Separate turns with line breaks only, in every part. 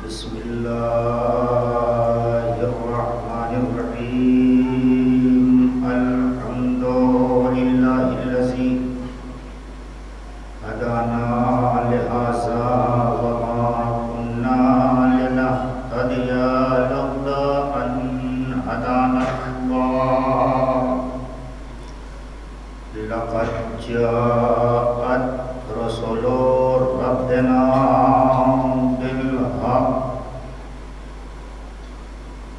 بسم الله الرحمن الرحيم الحمد لله الذي هدانا لهذا وما كنا لنهتدي لولا أن هدانا الله لقد جاءت رسل ربنا بالحق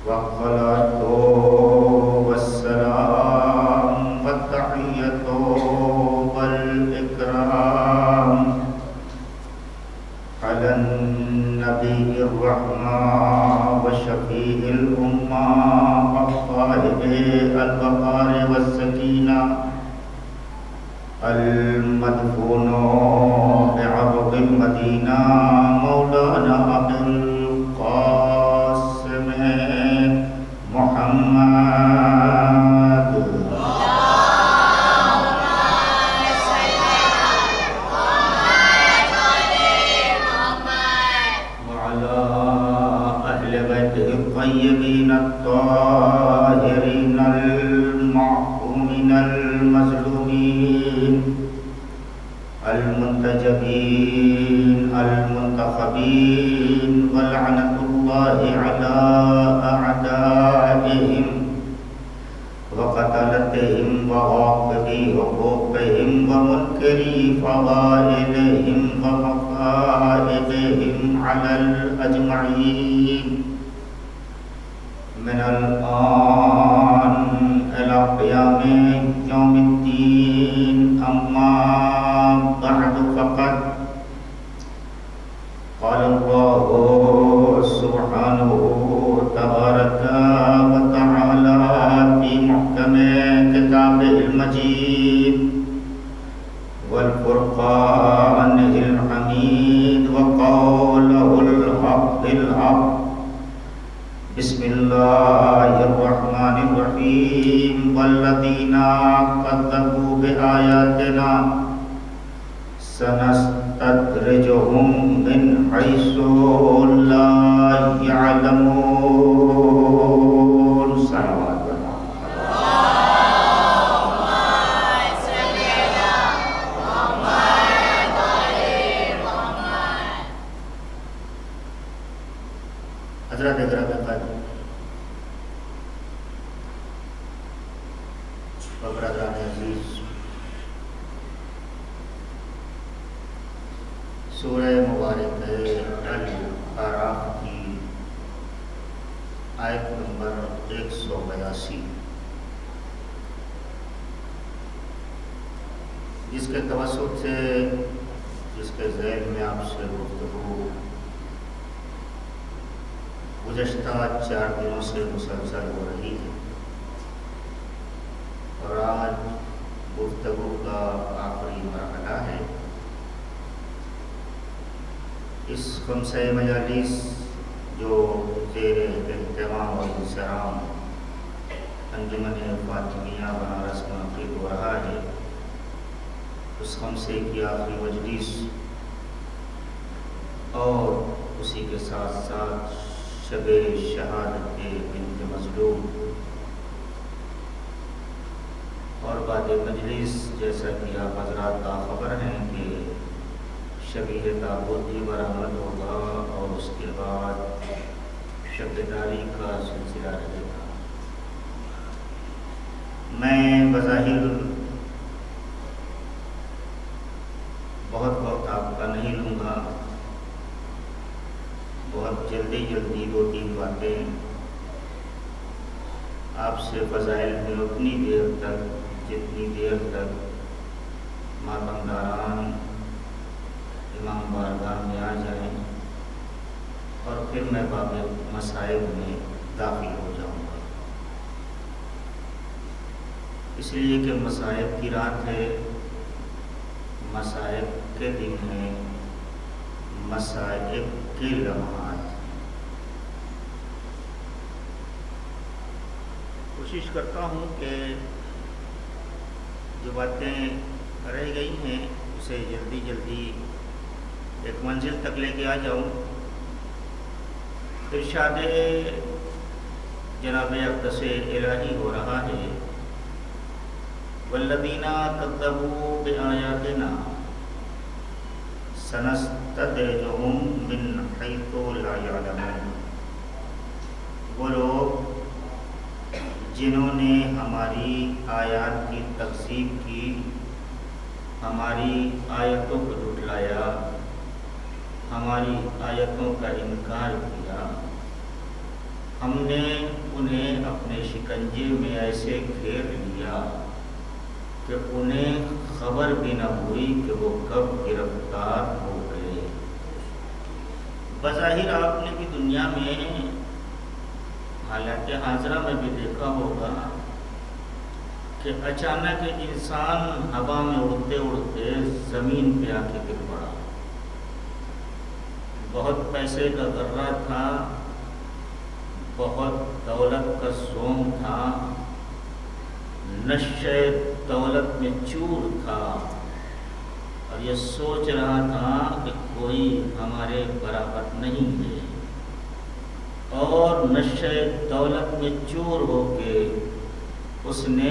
والصلاة والسلام والتحية والإكرام على النبي الرحمة وشفيع الأمة وصاحب الوقار والسكينة المدفون بعرض المدينة مولانا أبي القاسم محمد وعلى أهل بيته الطيبين الطاهرين المعصومين المظلومين المنتجبين المنتخبين ولعنة الله على أعدائهم وقتلتهم وغاصبي حقوقهم ومنكري فضائلهم ومصائبهم على الأجمعين من الآن إلى قيام يوم الدين أما بعد فقد قال الله سبحانه تبارك وتعالى في محكم كتابه المجيد والفرقانه الحميد وقوله الحق الحق بسم الله الرحمن الرحيم والذين كذبوا بآياتنا سنستدرجهم من حيث لا يعلمون صلوات حضرات اکرام و برادران عزیز، سورہ مبارک الاعراف کی آیت نمبر 182 جس کے توسط سے جس کے ذیل میں آپ سے گفتگو گزشتہ 4 دنوں سے مسلسل ہو رہی ہے، اور آج گفتگو کا آخری مرحلہ ہے۔ اس خمسہ مجالس جو زیر اہتمام اور انصرام انجمن فاطمیہ بنارس منعقد ہو رہا ہے، اس خمسے کی آخری مجلس اور اسی کے ساتھ ساتھ شب شہادت بنت مظلوم اور بعد مجلس، جیسا کہ آپ حضرات باخبر ہیں کہ شبیہ تابوت بھی برآمد ہوگا اور اس کے بعد شب داری کا سلسلہ رہے گا۔ میں بظاہر بہت وقت آپ کا نہیں لوں گا، بہت جلدی 2-3 باتیں آپ سے فضائل میں اتنی دیر تک جتنی دیر تک ماتمداران امام بارگاہ میں آ جائیں، اور پھر میں باب مصائب میں داخل ہو جاؤں گا، اس لیے کہ مصائب کی رات ہے، مصائب کے دن ہیں، مصائب کے لمحات۔ کوشش کرتا ہوں کہ جو باتیں رہ گئی ہیں اسے جلدی ایک منزل تک لے کے آ جاؤں، ارشاد جناب اقدس الہی ہو رہا ہے، والذین کذبوا بآیاتنا سنستدرجهم من حیث لا یعلمون۔ وہ لوگ جنہوں نے ہماری آیات کی تکذیب کی، ہماری آیتوں کو جھٹلایا، ہماری آیتوں کا انکار کیا، ہم نے انہیں اپنے شکنجے میں ایسے گھیر لیا کہ انہیں خبر بھی نہ ہوئی کہ وہ کب گرفتار ہو گئے۔ بظاہر آپ نے بھی دنیا میں حالات حاضرہ میں بھی دیکھا ہوگا کہ اچانک انسان ہوا میں اڑتے اڑتے زمین پہ آ کے گر پڑا، بہت پیسے کا ذرہ تھا، بہت دولت کا سوم تھا، نشے دولت میں چور تھا، اور یہ سوچ رہا تھا کہ کوئی ہمارے برابر نہیں ہے، اور نشے دولت میں چور ہو کے اس نے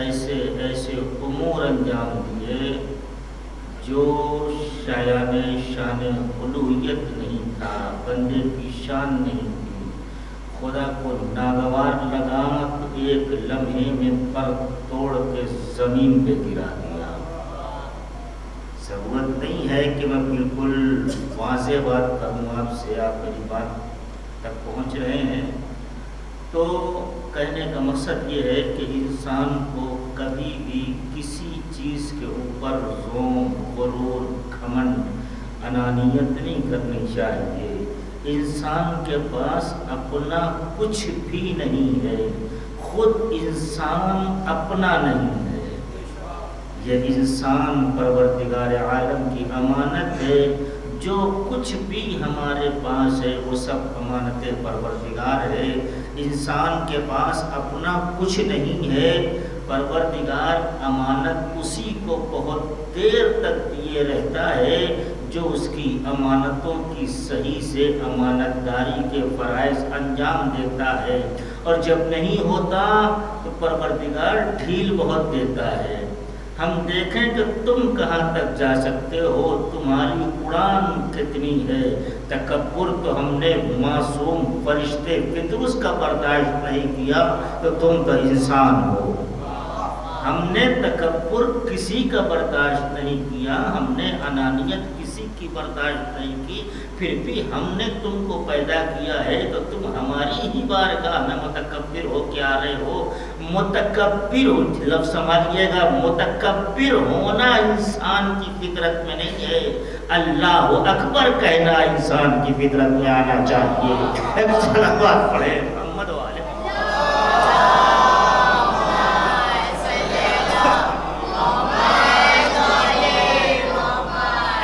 ایسے ایسے امور انجام دیے جو شان الوہیت نہیں تھا، بندے کی شان نہیں تھی، خدا کو ناگوار لگا تو ایک لمحے میں پر توڑ کے زمین پہ گرا دیا۔ ضرورت نہیں ہے کہ میں بالکل واضح بات کروں آپ سے، آپ میری بات تک پہنچ رہے ہیں، تو کہنے کا مقصد یہ ہے کہ انسان کو کبھی بھی کسی چیز کے اوپر زوم، غرور، گھمنڈ، انانیت نہیں کرنی چاہیے۔ انسان کے پاس اپنا کچھ بھی نہیں ہے، خود انسان اپنا نہیں ہے، یہ انسان پروردگار عالم کی امانت ہے۔ جو کچھ بھی ہمارے پاس ہے وہ سب امانت پروردگار ہے۔ انسان کے پاس اپنا کچھ نہیں ہے، پروردگار امانت اسی کو بہت دیر تک دیے رہتا ہے جو اس کی امانتوں کی صحیح سے امانت داری کے فرائض انجام دیتا ہے، اور جب نہیں ہوتا تو پروردگار ڈھیل بہت دیتا ہے۔ ہم دیکھیں کہ تم کہاں تک جا سکتے ہو، تمہاری اڑان کتنی ہے۔ تکبر تو ہم نے معصوم فرشتے پطرس کا برداشت نہیں کیا تو تم تو انسان ہو۔ ہم نے تکبر کسی کا برداشت نہیں کیا، ہم نے انانیت کسی کی برداشت نہیں کی، پھر بھی ہم نے تم کو پیدا کیا ہے تو تم ہماری ہی بارگاہ میں متکبر ہو کے آ رہے ہو۔ متکبر لفظ سمجھیے گا، متکبر ہونا انسان کی فطرت میں نہیں ہے، اللہ اکبر کہنا انسان کی فطرت میں آنا چاہیے۔ ایک صلوات پڑھے محمد والے۔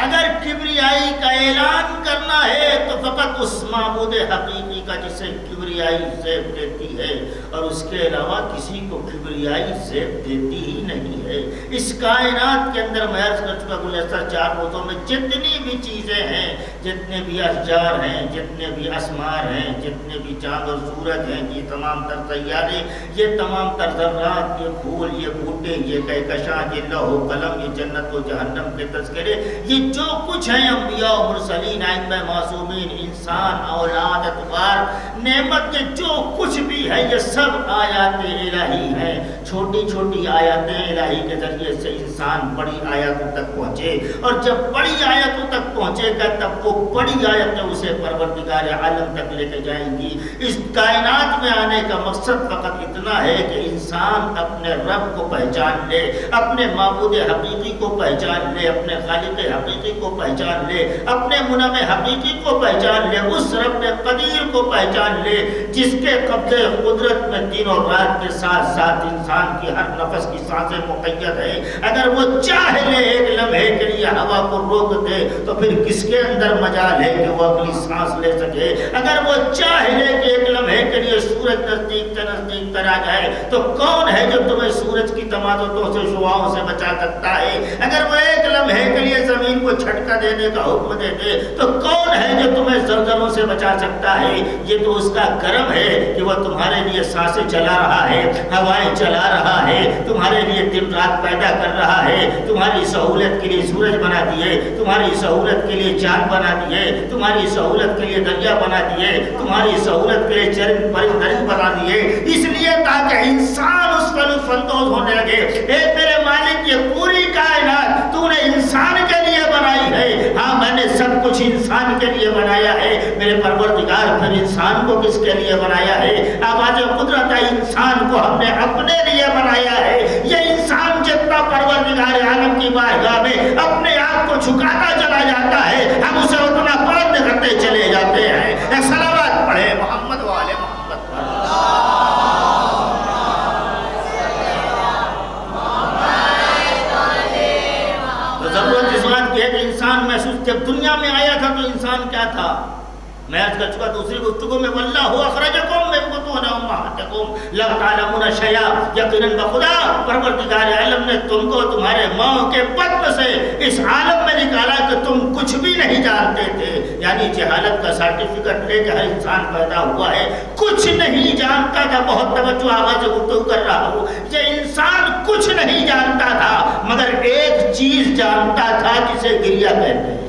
اگر کبریائی کا اعلان کرنا ہے تو فقط اس معبود حقیقی کا جسے کبریائی زیب دیتی ہے، اور اس کے علاوہ کسی کو کبریائی زیب دیتی ہی نہیں ہے۔ اس کائنات کے اندر میں عرض کر چکا گزشتہ 4 روزوں میں جتنی بھی چیزیں ہیں، جتنے بھی اشجار ہیں، جتنے بھی اسمار ہیں، جتنے بھی چاند اور سورج ہیں، یہ تمام تر سیارے، یہ تمام تر ذرات، یہ پھول، یہ بوٹے، یہ کہکشاں، یہ لوح و قلم، یہ جنت و جہنم کے تذکرے، یہ جو کچھ ہیں، انبیاء و مرسلین، ائمہ معصومین، انسان، اولاد، اتبار، نعمت، یہ جو کچھ بھی ہے یہ سب آیات الہی ہیں۔ چھوٹی چھوٹی آیات الہی کے ذریعے سے انسان بڑی آیاتوں تک پہنچے، اور جب بڑی آیاتوں تک پہنچے گا تب وہ بڑی آیتیں اسے پروردگار عالم تک لے کے جائیں گی۔ اس کائنات میں آنے کا مقصد فقط اتنا ہے کہ انسان اپنے رب کو پہچان لے، اپنے معبود حقیقی کو پہچان لے، اپنے خالق حقیقی کو پہچان لے، اپنے منعم حقیقی کو پہچان لے، اس رب قدیر کو پہچان لے جس کے قبضے قدرت میں دن اور رات کے ساتھ ساتھ انسان کی ہر نفس کی سانسیں مقید ہے۔ اگر وہ چاہ لے ایک لمحے کے لیے ہوا کو روک دے تو پھر کس کے اندر مجال ہے کہ وہ اگلی سانس لے سکے. اگر وہ چاہ لے کہ ایک لمحے کے لیے سورج نزدیک تر آ جائے تو کون ہے جو تمہیں سورج کی تمازتوں سے شعاؤں سے بچا سکتا ہے؟ اگر وہ ایک لمحے کے لیے زمین کو جھٹکا دینے کا حکم دے دے تو کون ہے جو تمہیں زلزلوں سے بچا سکتا ہے؟ یہ تو اس کا کرم ہے کہ وہ تمہارے لیے سانسیں چلا رہا ہے, ہوائیں چلا رہا ہے, تمہارے لیے دن رات پیدا کر رہا ہے, تمہاری سہولت کے لیے سورج بنا دیے, تمہاری سہولت کے لیے چاند بنا دیے, تمہاری سہولت کے لیے دریا بنا دیے, تمہاری سہولت کے لیے چرند پرند بنا دیے, اس لیے تاکہ انسان اس پر لطف اندوز ہونے لگے. اے میرے مالک, یہ پوری کائنات تو نے انسان کے لیے بنائی ہے. ہاں, میں نے سب کچھ انسان کے لیے بنایا ہے. میرے پروردگار, پھر انسان کو کس کے لیے بنایا ہے؟ آواز قدرت ہے, انسان کو ہم نے اپنے لیے بنایا ہے. یہ انسان جتنا پروردگار عالم کی بارگاہ میں اپنے آپ کو جھکاتا چلا جاتا ہے, ہم اسے اتنا بلند کرتے چلے جاتے ہیں. صلوات پڑھے محمد والے محمد پر. تو ضرورت اس بات کی ہے کہ انسان محسوس, جب دنیا میں آیا تھا تو انسان کیا تھا؟ میں آج کر چکا دوسری گفتگو میں, واللہ اخرجکم من بطون امہاتکم لا تعلمون شیئا, یقیناً بخدا پروردگار عالم نے تم کو تمہارے ماں کے بطن سے اس عالم میں نکالا کہ تم کچھ بھی نہیں جانتے تھے. یعنی جہالت کا سرٹیفکیٹ لے کے ہر انسان پیدا ہوا ہے, کچھ نہیں جانتا تھا. بہت توجہ آواز سے گفتگو کر رہا ہوں. یہ انسان کچھ نہیں جانتا تھا مگر ایک چیز جانتا تھا جسے گریا کہتے ہیں.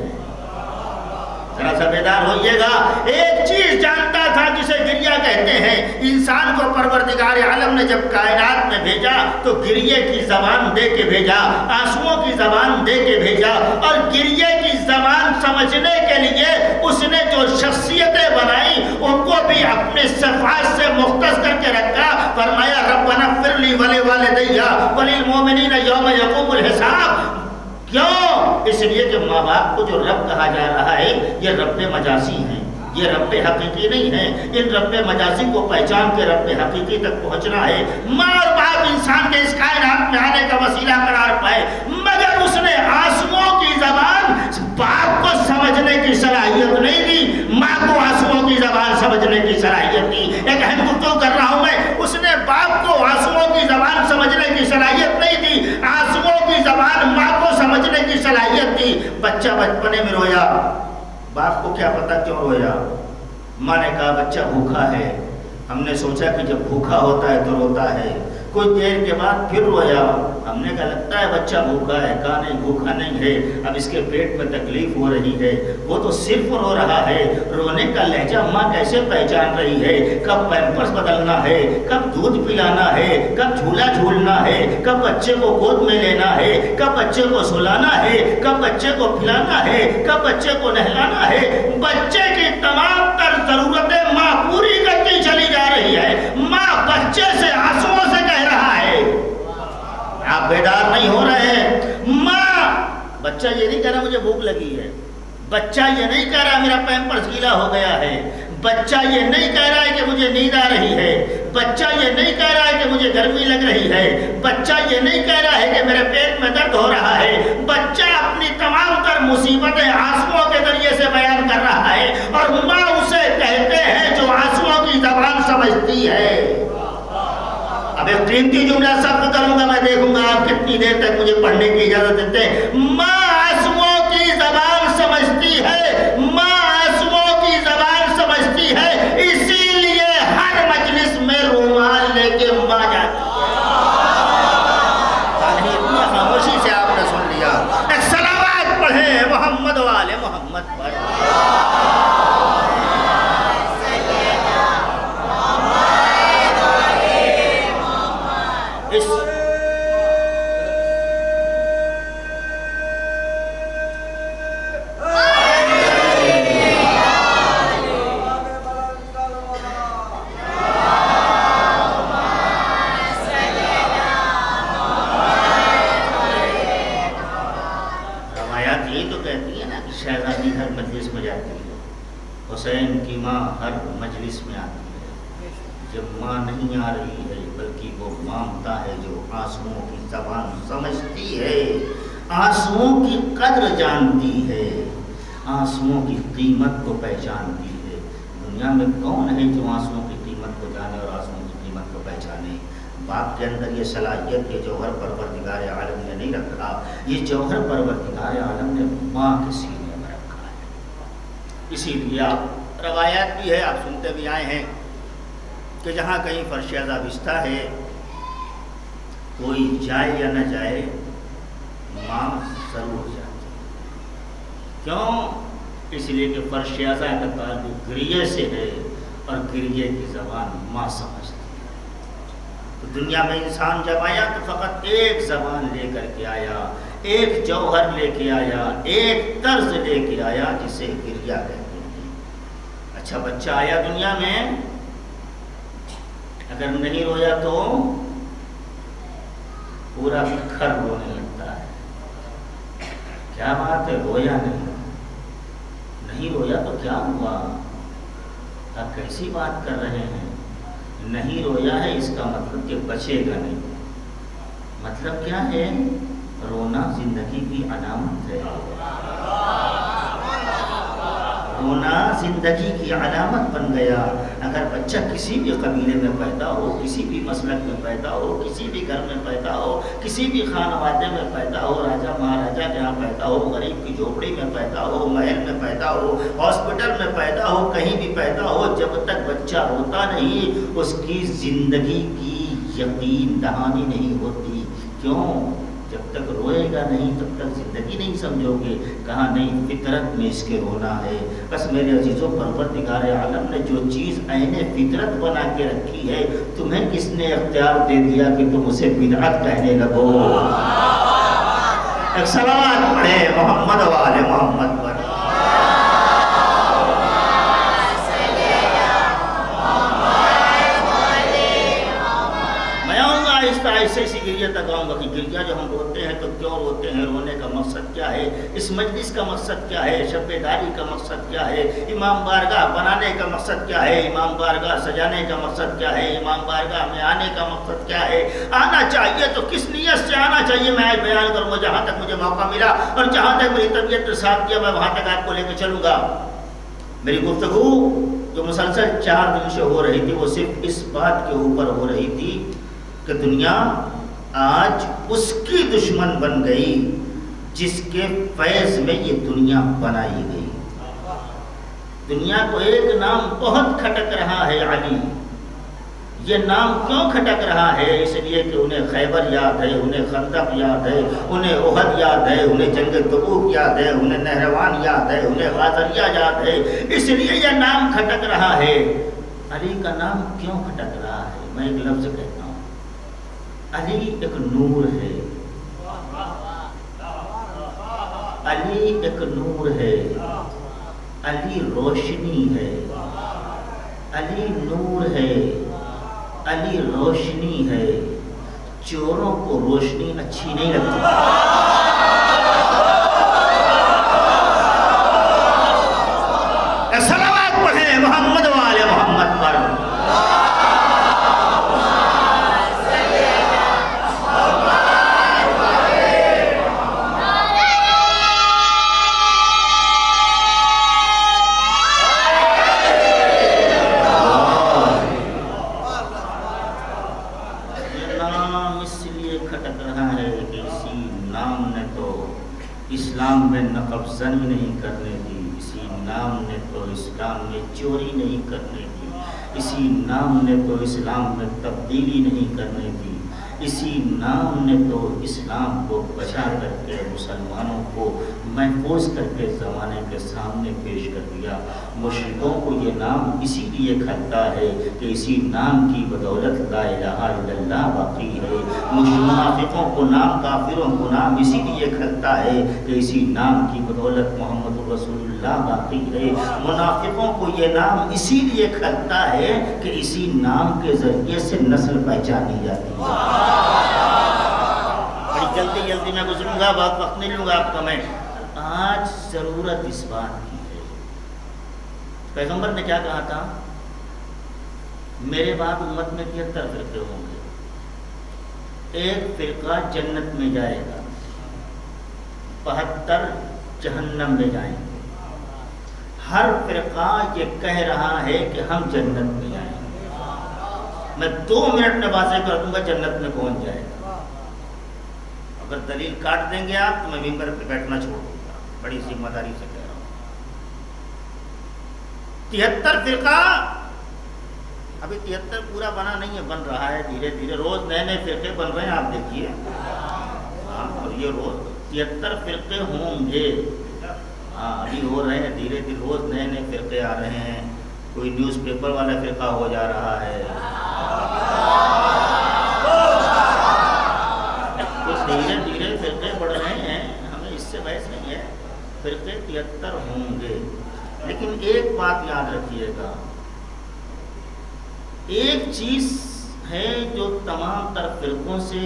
ذرا سا بیدار ہوئیے گا. ایک چیز جانتا تھا جسے گریا کہتے ہیں. انسان کو پروردگار عالم نے جب کائنات میں بھیجا تو گریے کی زبان دے کے بھیجا, آنسوؤں کی زبان دے کے بھیجا, اور گریے کی زبان سمجھنے کے لیے اس نے جو شخصیتیں بنائی ان کو بھی اپنے صفات سے مختص کر کے رکھا. فرمایا ربنا اغفر لی ولوالدی وللمؤمنین یوم یقوم الحساب. کیوں؟ اس لیے کہ ماں باپ کو جو رب کہا جا رہا ہے یہ رب مجازی ہیں, یہ رب حقیقی نہیں ہے. ان رب مجازی کو پہچان کے رب حقیقی تک پہنچنا ہے. ماں اور باپ انسان کے اس کائنات میں آنے کا وسیلہ قرار پائے, مگر اس نے آنسوؤں کی زبان باپ کو سمجھنے کی صلاحیت نہیں دی, ماں کو آنسوؤں کی زبان سمجھنے کی صلاحیت دی. ایک اہم گفتگو کر رہا ہوں میں, اس نے باپ کو آنسوؤں کی زبان سمجھنے کی صلاحیت نہیں دی, آنسوؤں کی زبان ماں کو سمجھنے کی صلاحیت دی. بچہ بچپنے میں رویا, باپ کو کیا پتا کیوں رویا. ماں نے کہا بچہ بھوکا ہے. ہم نے سوچا کہ جب بھوکا ہوتا ہے تو روتا ہے. کچھ دیر کے بعد پھر رویا. ہم نے کہا لگتا ہے بچہ بھوکا ہے. کہا نہیں, بھوکا نہیں ہے, اب اس کے پیٹ میں تکلیف ہو رہی ہے. وہ تو صرف رو رہا ہے. رونے کا لہجہ ماں کیسے پہچان رہی ہے؟ کب پیمپرس بدلنا ہے, کب دودھ پلانا ہے, کب جھولا جھولنا ہے, کب بچے کو گود میں لینا ہے, کب بچے کو سلانا ہے, کب بچے کو پھلانا ہے, کب بچے کو نہلانا ہے. بچے کی تمام تر ضرورتیں ماں پوری کرتی چلی جا رہی ہے. ماں بچے سے آنسوؤں سے کہہ رہا ہے, آپ بیدار نہیں ہو رہے ہیں. ماں, بچہ یہ نہیں کہہ رہا مجھے بھوک لگی ہے, بچہ یہ نہیں کہہ رہا میرا پیمپرس گیلا ہو گیا ہے, بچہ یہ نہیں کہہ رہا ہے کہ مجھے نیند آ رہی ہے, بچہ یہ نہیں کہہ رہا ہے کہ مجھے گرمی لگ رہی ہے, بچہ یہ نہیں کہہ رہا ہے کہ میرے پیٹ میں درد ہو رہا ہے. بچہ اپنی تمام تر مصیبتیں آنسوؤں کے ذریعے سے بیان کر رہا ہے, اور ماں اسے کہتے ہیں جو آنسوؤں کی زبان سمجھتی ہے. اب ایک قیمتی جملہ ثبت کروں گا, میں دیکھوں گا آپ کتنی دیر تک مجھے پڑھنے کی اجازت دیتے ہیں. ماں آنسوؤں کی زبان سمجھتی ہے, ماں آنسوؤں کی زبان سمجھتی ہے, اسی لیے ہر مجلس میں رومال لے کے ماں جاتی ہے. اتنا خاموشی سے آپ نے سن لیا. صلوات پڑھیں محمد والے محمد پر. حسین کی ماں ہر مجلس میں آتی ہے. جب ماں نہیں آ رہی ہے بلکہ وہ مامتا ہے جو آنسوؤں کی زبان سمجھتی ہے, آنسوؤں کی قدر جانتی ہے, آنسوؤں کی قیمت کو پہچانتی ہے۔ دنیا میں کون ہے جو آنسوؤں کی قیمت کو جانے اور آنسوؤں کی قیمت کو پہچانے؟ باپ کے اندر یہ صلاحیت یہ جوہر پروردگار عالم نے نہیں رکھا، یہ جوہر پروردگار عالم نے ماں کے سینے میں رکھا ہے۔ اسی لیے آپ روایات بھی ہے، آپ سنتے بھی آئے ہیں کہ جہاں کہیں فرش آزابستہ ہے، کوئی جائے یا نہ جائے، ماں ضرور جاتی ہے۔ کیوں؟ اس لیے کہ فرش ازا کا تعلق گریے سے ہے اور گریے کی زبان ماں سمجھتی ہے۔ تو دنیا میں انسان جب آیا تو فقط ایک زبان لے کر کے آیا، ایک جوہر لے کے آیا، ایک طرز لے کے آیا جسے گریا کہتے ہیں۔ اچھا بچہ آیا دنیا میں، اگر نہیں رویا تو پورا گھر رونے لگتا ہے۔ کیا بات ہے، رویا نہیں رویا تو کیا ہوا؟ آپ کیسی بات کر رہے ہیں؟ نہیں رویا ہے اس کا مطلب کہ بچے گا نہیں۔ مطلب کیا ہے؟ رونا زندگی کی علامت ہے۔ رونا زندگی کی علامت بن گیا۔ اگر بچہ کسی بھی قبیلے میں پیدا ہو، کسی بھی مسلک میں پیدا ہو، کسی بھی گھر میں پیدا ہو، کسی بھی خانوادے میں پیدا ہو، راجا مہاراجا کے یہاں پیدا ہو، غریب کی جھوپڑی میں پیدا ہو، محل میں پیدا ہو، ہاسپٹل میں پیدا ہو، کہیں بھی پیدا ہو، جب تک بچہ روتا نہیں اس کی زندگی کی یقین دہانی نہیں ہوتی۔ کیوں؟ جب تک روئے گا نہیں تب تک زندگی نہیں سمجھو گے۔ کہا نہیں، فطرت میں اس کے رونا ہے۔ بس میرے عزیزوں، پروردگار عالم نے جو چیز عین فطرت بنا کے رکھی ہے، تمہیں کس نے اختیار دے دیا کہ تم اسے بدعت کہنے لگو؟ ایک صلوات پڑھے محمد و آل محمد پر۔ ایسے اسی گریہ تک آؤں گا کہ گریہ جو ہم روتے ہیں تو کیوں روتے ہیں، رونے کا مقصد کیا ہے، اس مجلس کا مقصد کیا ہے، شب داری کا مقصد کیا ہے، امام بارگاہ بنانے کا مقصد کیا ہے، امام بارگاہ سجانے کا مقصد کیا ہے، امام بارگاہ میں آنے کا مقصد کیا ہے، آنا چاہیے تو کس نیت سے آنا چاہیے میں بیان کروں گا جہاں تک مجھے موقع ملا، اور جہاں تک میری طبیعت نے ساتھ کیا میں وہاں تک آپ کو لے کے چلوں گا۔ میری گفتگو جو مسلسل 4 دن سے ہو رہی تھی وہ صرف اس بات کے اوپر ہو رہی تھی کہ دنیا آج اس کی دشمن بن گئی جس کے فیض میں یہ دنیا بنائی گئی۔ دنیا کو ایک نام بہت کھٹک رہا ہے، علی۔ یہ نام کیوں کھٹک رہا ہے؟ اس لیے کہ انہیں خیبر یاد ہے، انہیں خندق یاد ہے، انہیں احد یاد ہے، انہیں جنگ تبوک یاد ہے، انہیں نہروان یاد ہے، انہیں غازریہ یاد ہے، اس لیے یہ نام کھٹک رہا ہے۔ علی کا نام کیوں کھٹک رہا ہے؟ میں ایک لفظ کہتا ہوں، علی ایک نور ہے، علی ایک نور ہے، علی روشنی ہے، علی نور ہے، علی روشنی ہے۔ چوروں کو روشنی اچھی نہیں لگتی۔ صلوات پڑھیں محمد و آل محمد پر۔ اسلام میں نقب زنی نہیں کرنے دی، اسی نام نے تو اسلام میں چوری نہیں کرنے دی، اسی نام نے تو اسلام میں تبدیلی نہیں کرنے دی، اسی نام نے تو اسلام کو بچا کر کے مسلمانوں کو محفوظ کر کے زمانے کے سامنے پیش کر دیا۔ مشرکوں کو یہ نام اسی لیے کھلتا ہے کہ اسی نام کی بدولت لا الہ الا اللہ باقی ہے۔ منافقوں کو نام، کافروں کو نام اسی لیے کھلتا ہے کہ اسی نام کی بدولت محمد رسول اللہ باقی ہے۔ منافقوں کو یہ نام اسی لیے کھلتا ہے کہ اسی نام کے ذریعے سے نسل پہچانی جاتی ہے۔ بڑی جلدی میں گزروں گا، بہت وقت نہیں لوں گا آپ کا میں۔ آج ضرورت اس بات کی ہے، پیغمبر نے کیا کہا تھا؟ میرے بعد امت میں 73 فرقے ہوں گے، ایک فرقہ جنت میں جائے گا، 72 جہنم میں جائیں گے۔ ہر فرقہ یہ کہہ رہا ہے کہ ہم جنت میں جائیں گے. میں 2 منٹ میں واضح کر دوں گا جنت میں کون جائے گا. اگر دلیل کاٹ دیں گے آپ تو میں ممبر پہ بیٹھنا چھوڑ دوں گا. بڑی ذمہ داری سے کہہ رہا ہوں. 73 فرقہ ابھی 73 پورا بنا نہیں ہے، بن رہا ہے دھیرے دھیرے. روز نئے نئے فرقے بن رہے ہیں، آپ دیکھیے. اور یہ روز 73 فرقے ہوں گے. ابھی ہو رہے ہیں دھیرے دھیرے، روز نئے نئے فرقے آ رہے ہیں. کوئی نیوز پیپر والا فرقہ ہو جا رہا ہے، تو دھیرے دھیرے فرقے بڑھ رہے ہیں. ہمیں اس سے بحث نہیں ہے. فرقے 73 ہوں گے، لیکن ایک بات یاد رکھیے گا، ایک چیز ہے جو تمام تر فرقوں سے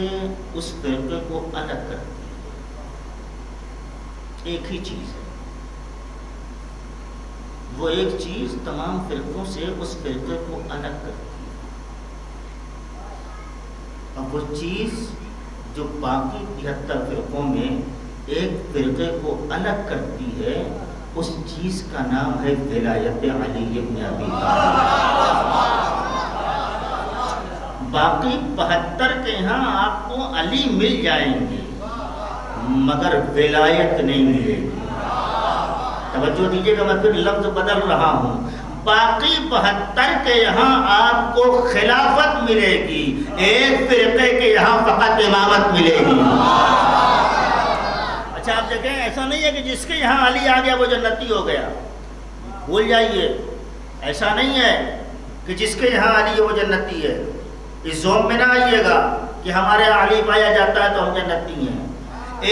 اس فرقے کو الگ کرتی ہے. ایک ہی چیز ہے، وہ ایک چیز تمام فرقوں سے اس فرقے کو الگ کرتی ہے. اب وہ چیز جو باقی 73 فرقوں میں ایک فرقے کو الگ کرتی ہے، اس چیز کا نام ہے ولایت علی ابن ابی طالب. باقی 72 کے یہاں آپ کو علی مل جائیں گے مگر ولایت نہیں ملے گی. توجہ دیجیے گا، میں پھر لفظ بدل رہا ہوں. باقی 72 کے یہاں آپ کو خلافت ملے گی، ایک فرقے کے یہاں فقط امامت ملے گی. اچھا آپ دیکھیں، ایسا نہیں ہے کہ جس کے یہاں علی آ گیا وہ جنتی ہو گیا. بھول جائیے، ایسا نہیں ہے کہ جس کے یہاں علی ہے وہ جنتی ہے. اس ذوق میں نہ آئیے گا کہ ہمارے علی پایا جاتا ہے تو ہم جنتی ہیں.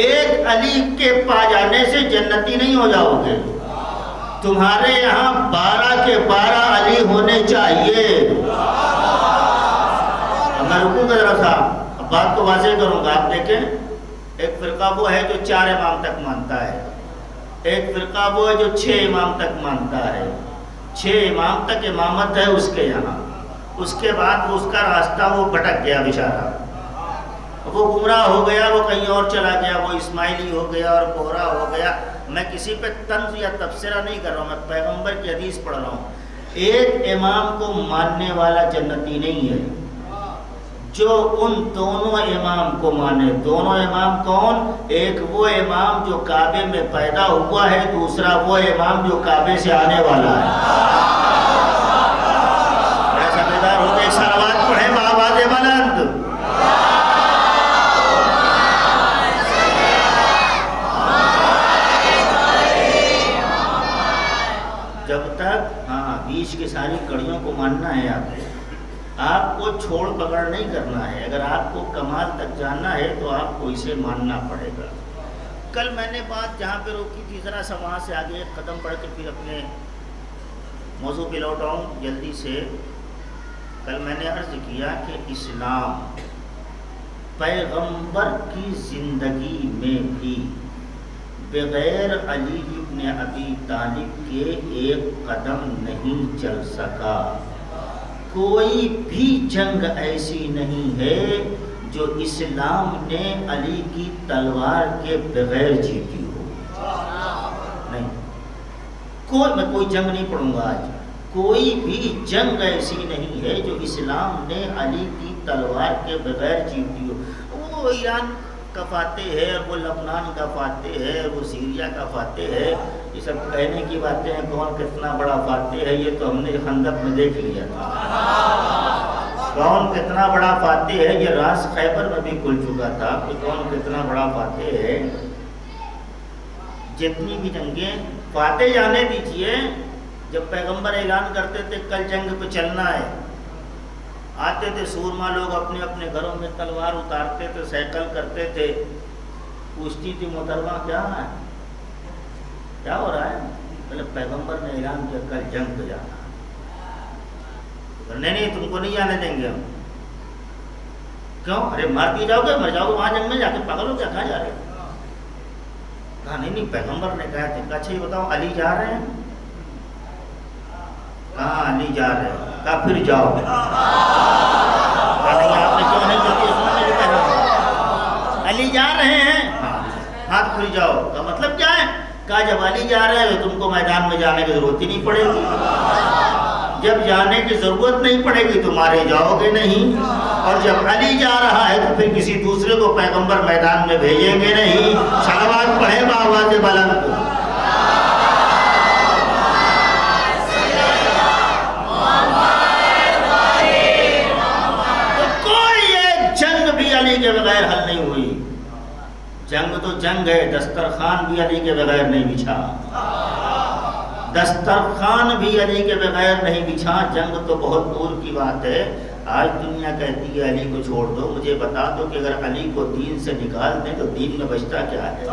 ایک علی کے پا جانے سے جنتی نہیں ہو جاؤ گے. تمہارے یہاں 12 کے 12 علی ہونے چاہیے. میں رکوں گا ذرا سا، اب بات کو واضح کروں گا. آپ دیکھیں، ایک فرقہ وہ ہے جو 4 امام تک مانتا ہے، ایک فرقہ وہ ہے جو 6 امام تک مانتا ہے. 6 امام تک امامت ہے اس کے یہاں. اس کے بعد وہ اس کا راستہ وہ بھٹک گیا بیچارہ، وہ گمراہ ہو گیا، وہ کہیں اور چلا گیا، وہ اسماعیلی ہو گیا اور بہرا ہو گیا. میں کسی پہ طنز یا تبصرہ نہیں کر رہا ہوں، میں پیغمبر کی حدیث پڑھ رہا ہوں. ایک امام کو ماننے والا جنتی نہیں ہے جو ان دونوں امام کو مانے. دونوں امام کون؟ ایک وہ امام جو کعبے میں پیدا ہوا ہے، دوسرا وہ امام جو کعبے سے آنے والا ہے. ایک سلوات پڑھیں بآواز بلند. جب تک بیچ کی ساری کڑیوں کو ماننا ہے آپ کو چھوڑ پکڑ نہیں کرنا ہے. اگر آپ کو کمال تک جاننا ہے تو آپ کو اسے ماننا پڑے گا. کل میں نے بات جہاں پہ روکی تھی، ذرا سا وہاں سے آگے ایک قدم بڑھ کے پھر اپنے موضوع پہ لوٹ آؤں جلدی سے. کل میں نے عرض کیا کہ اسلام پیغمبر کی زندگی میں بھی بغیر علی ابن ابی طالب کے ایک قدم نہیں چل سکا. کوئی بھی جنگ ایسی نہیں ہے جو اسلام نے علی کی تلوار کے بغیر جیتی ہو. نہیں، میں کوئی جنگ نہیں پڑھوں گا آج. کوئی بھی جنگ ایسی نہیں ہے جو اسلام نے علی کی تلوار کے بغیر جیتی ہو. وہ ایران کا فاتح ہے، وہ لبنان کا فاتح ہے، وہ سیریا کا فاتح ہے. یہ سب کہنے کی باتیں ہیں. کون کتنا بڑا فاتح ہے یہ تو ہم نے خندق میں دیکھ لیا تھا. کون کتنا بڑا فاتح ہے یہ راز خیبر میں بھی کھل چکا تھا کہ کون کتنا بڑا فاتح ہے. جتنی بھی جنگیں فاتح جانے دیجیے. جب پیغمبر اعلان کرتے تھے کل جنگ پہ چلنا ہے، آتے تھے سورما لوگ اپنے اپنے گھروں میں تلوار اتارتے تھے، سائیکل کرتے تھے. پوچھتی تھی محترمہ کیا ہے، کیا ہو رہا ہے؟ پہلے پیغمبر نے اعلان کیا کل جنگ پہ جانا. نہیں تم کو نہیں آنے دیں گے ہم. کیوں؟ ارے مار دیے جاؤ گے، مر جاؤ گے وہاں جنگ میں جا کے. پاگل ہو کیا، کہاں جا رہے ہیں؟ کہا نہیں پیغمبر نے کہا تھا. اچھا یہ بتاؤ علی جا رہے ہیں؟ کہاں علی جا رہے ہیں. کہا پھر جاؤ. کہا نہیں آپ نے کیوں نہیں جلدی علی جا رہے ہیں؟ ہاں پھر جاؤ. کا مطلب کیا ہے؟ کہا جب علی جا رہے ہیں تو تم کو میدان میں جانے کی ضرورت ہی نہیں پڑے گی، جب جانے کی ضرورت نہیں پڑے گی تو مارے جاؤ گے نہیں، اور جب علی جا رہا ہے تو پھر کسی دوسرے کو پیغمبر میدان میں بھیجیں گے نہیں۔ صلوات پڑھے بآواز بلند۔ تو کوئی ایک جنگ بھی علی کے بغیر حل نہیں ہوئی۔ جنگ تو جنگ ہے، دسترخوان بھی علی کے بغیر نہیں بچھا، دسترخوان بھی علی کے بغیر نہیں بچھا۔ جنگ تو بہت دور کی بات ہے۔ آج دنیا کہتی ہے علی کو چھوڑ دو، مجھے بتا دو کہ اگر علی کو دین سے نکال دیں تو دین میں بچتا کیا ہے؟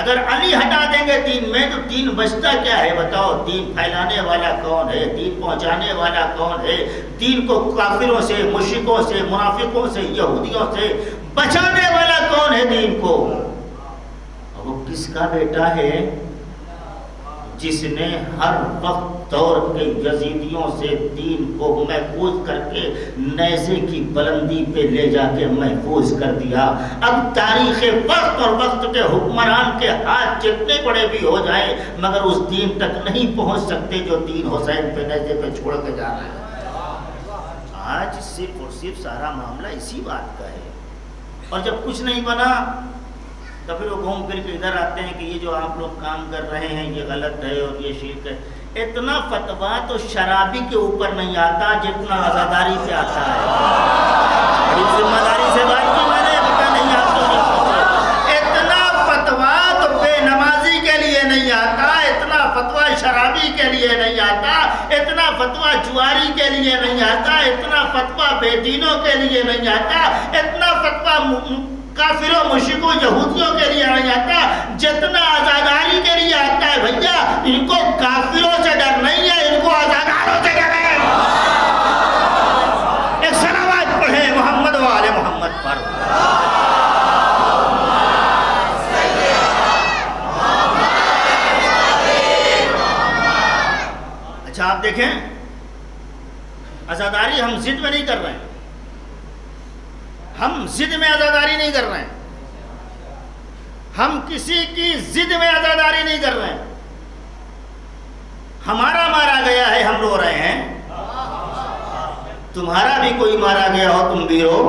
اگر علی ہٹا دیں گے دین میں تو دین بچتا کیا ہے؟ بتاؤ، دین پھیلانے والا کون ہے؟ دین پہنچانے والا کون ہے؟ دین کو کافروں سے، مشرکوں سے، منافقوں سے، یہودیوں سے بچانے والا کون ہے دین کو؟ اور وہ کس کا بیٹا ہے؟ جس نے ہر وقت دور کے یزیدیوں سے دین کو محفوظ کر کے نیزے کی بلندی پہ لے جا کے محفوظ کر دیا۔ اب تاریخ وقت اور وقت کے حکمران کے ہاتھ جتنے بڑے بھی ہو جائیں مگر اس دین تک نہیں پہنچ سکتے جو دین حسین پہ نیزے پہ چھوڑ کے جا رہا ہے۔ آج صرف اور صرف سارا معاملہ اسی بات کا ہے، اور جب کچھ نہیں بنا تو پھر وہ گھوم پھر کے ادھر آتے ہیں کہ یہ جو آپ لوگ کام کر رہے ہیں یہ غلط ہے اور یہ شرک ہے۔ اتنا فتویٰ تو شرابی کے اوپر نہیں آتا جتنا عزاداری پہ آتا ہے۔ بڑی ذمہ داری سے بات کی میں نے، پتہ نہیں آپ کو نہیں پوچھے۔ اتنا فتویٰ تو بے نمازی کے لیے نہیں آتا، اتنا فتویٰ شرابی کے لیے نہیں آتا، اتنا فتویٰ جواری کے لیے نہیں آتا، اتنا فتویٰ بے دینوں کے لیے نہیں آتا، اتنا فتویٰ کافروں مشرکوں یہودیوں کے لیے نہیں آتا جتنا عزاداری کے لیے آتا ہے۔ بھیا ان کو کافروں سے ڈر نہیں ہے، ان کو عزاداروں سے ڈر ہے۔ ایک صلوات پڑھیں محمد و آل محمد پر۔ اچھا آپ دیکھیں، عزاداری ہم ضد میں نہیں کر رہے ہیں، ہم ضد میں عزاداری نہیں کر رہے ہیں، ہم کسی کی ضد میں عزاداری نہیں کر رہے ہیں۔ ہمارا مارا گیا ہے ہم رو رہے ہیں، تمہارا بھی کوئی مارا گیا ہو تم بھی رو،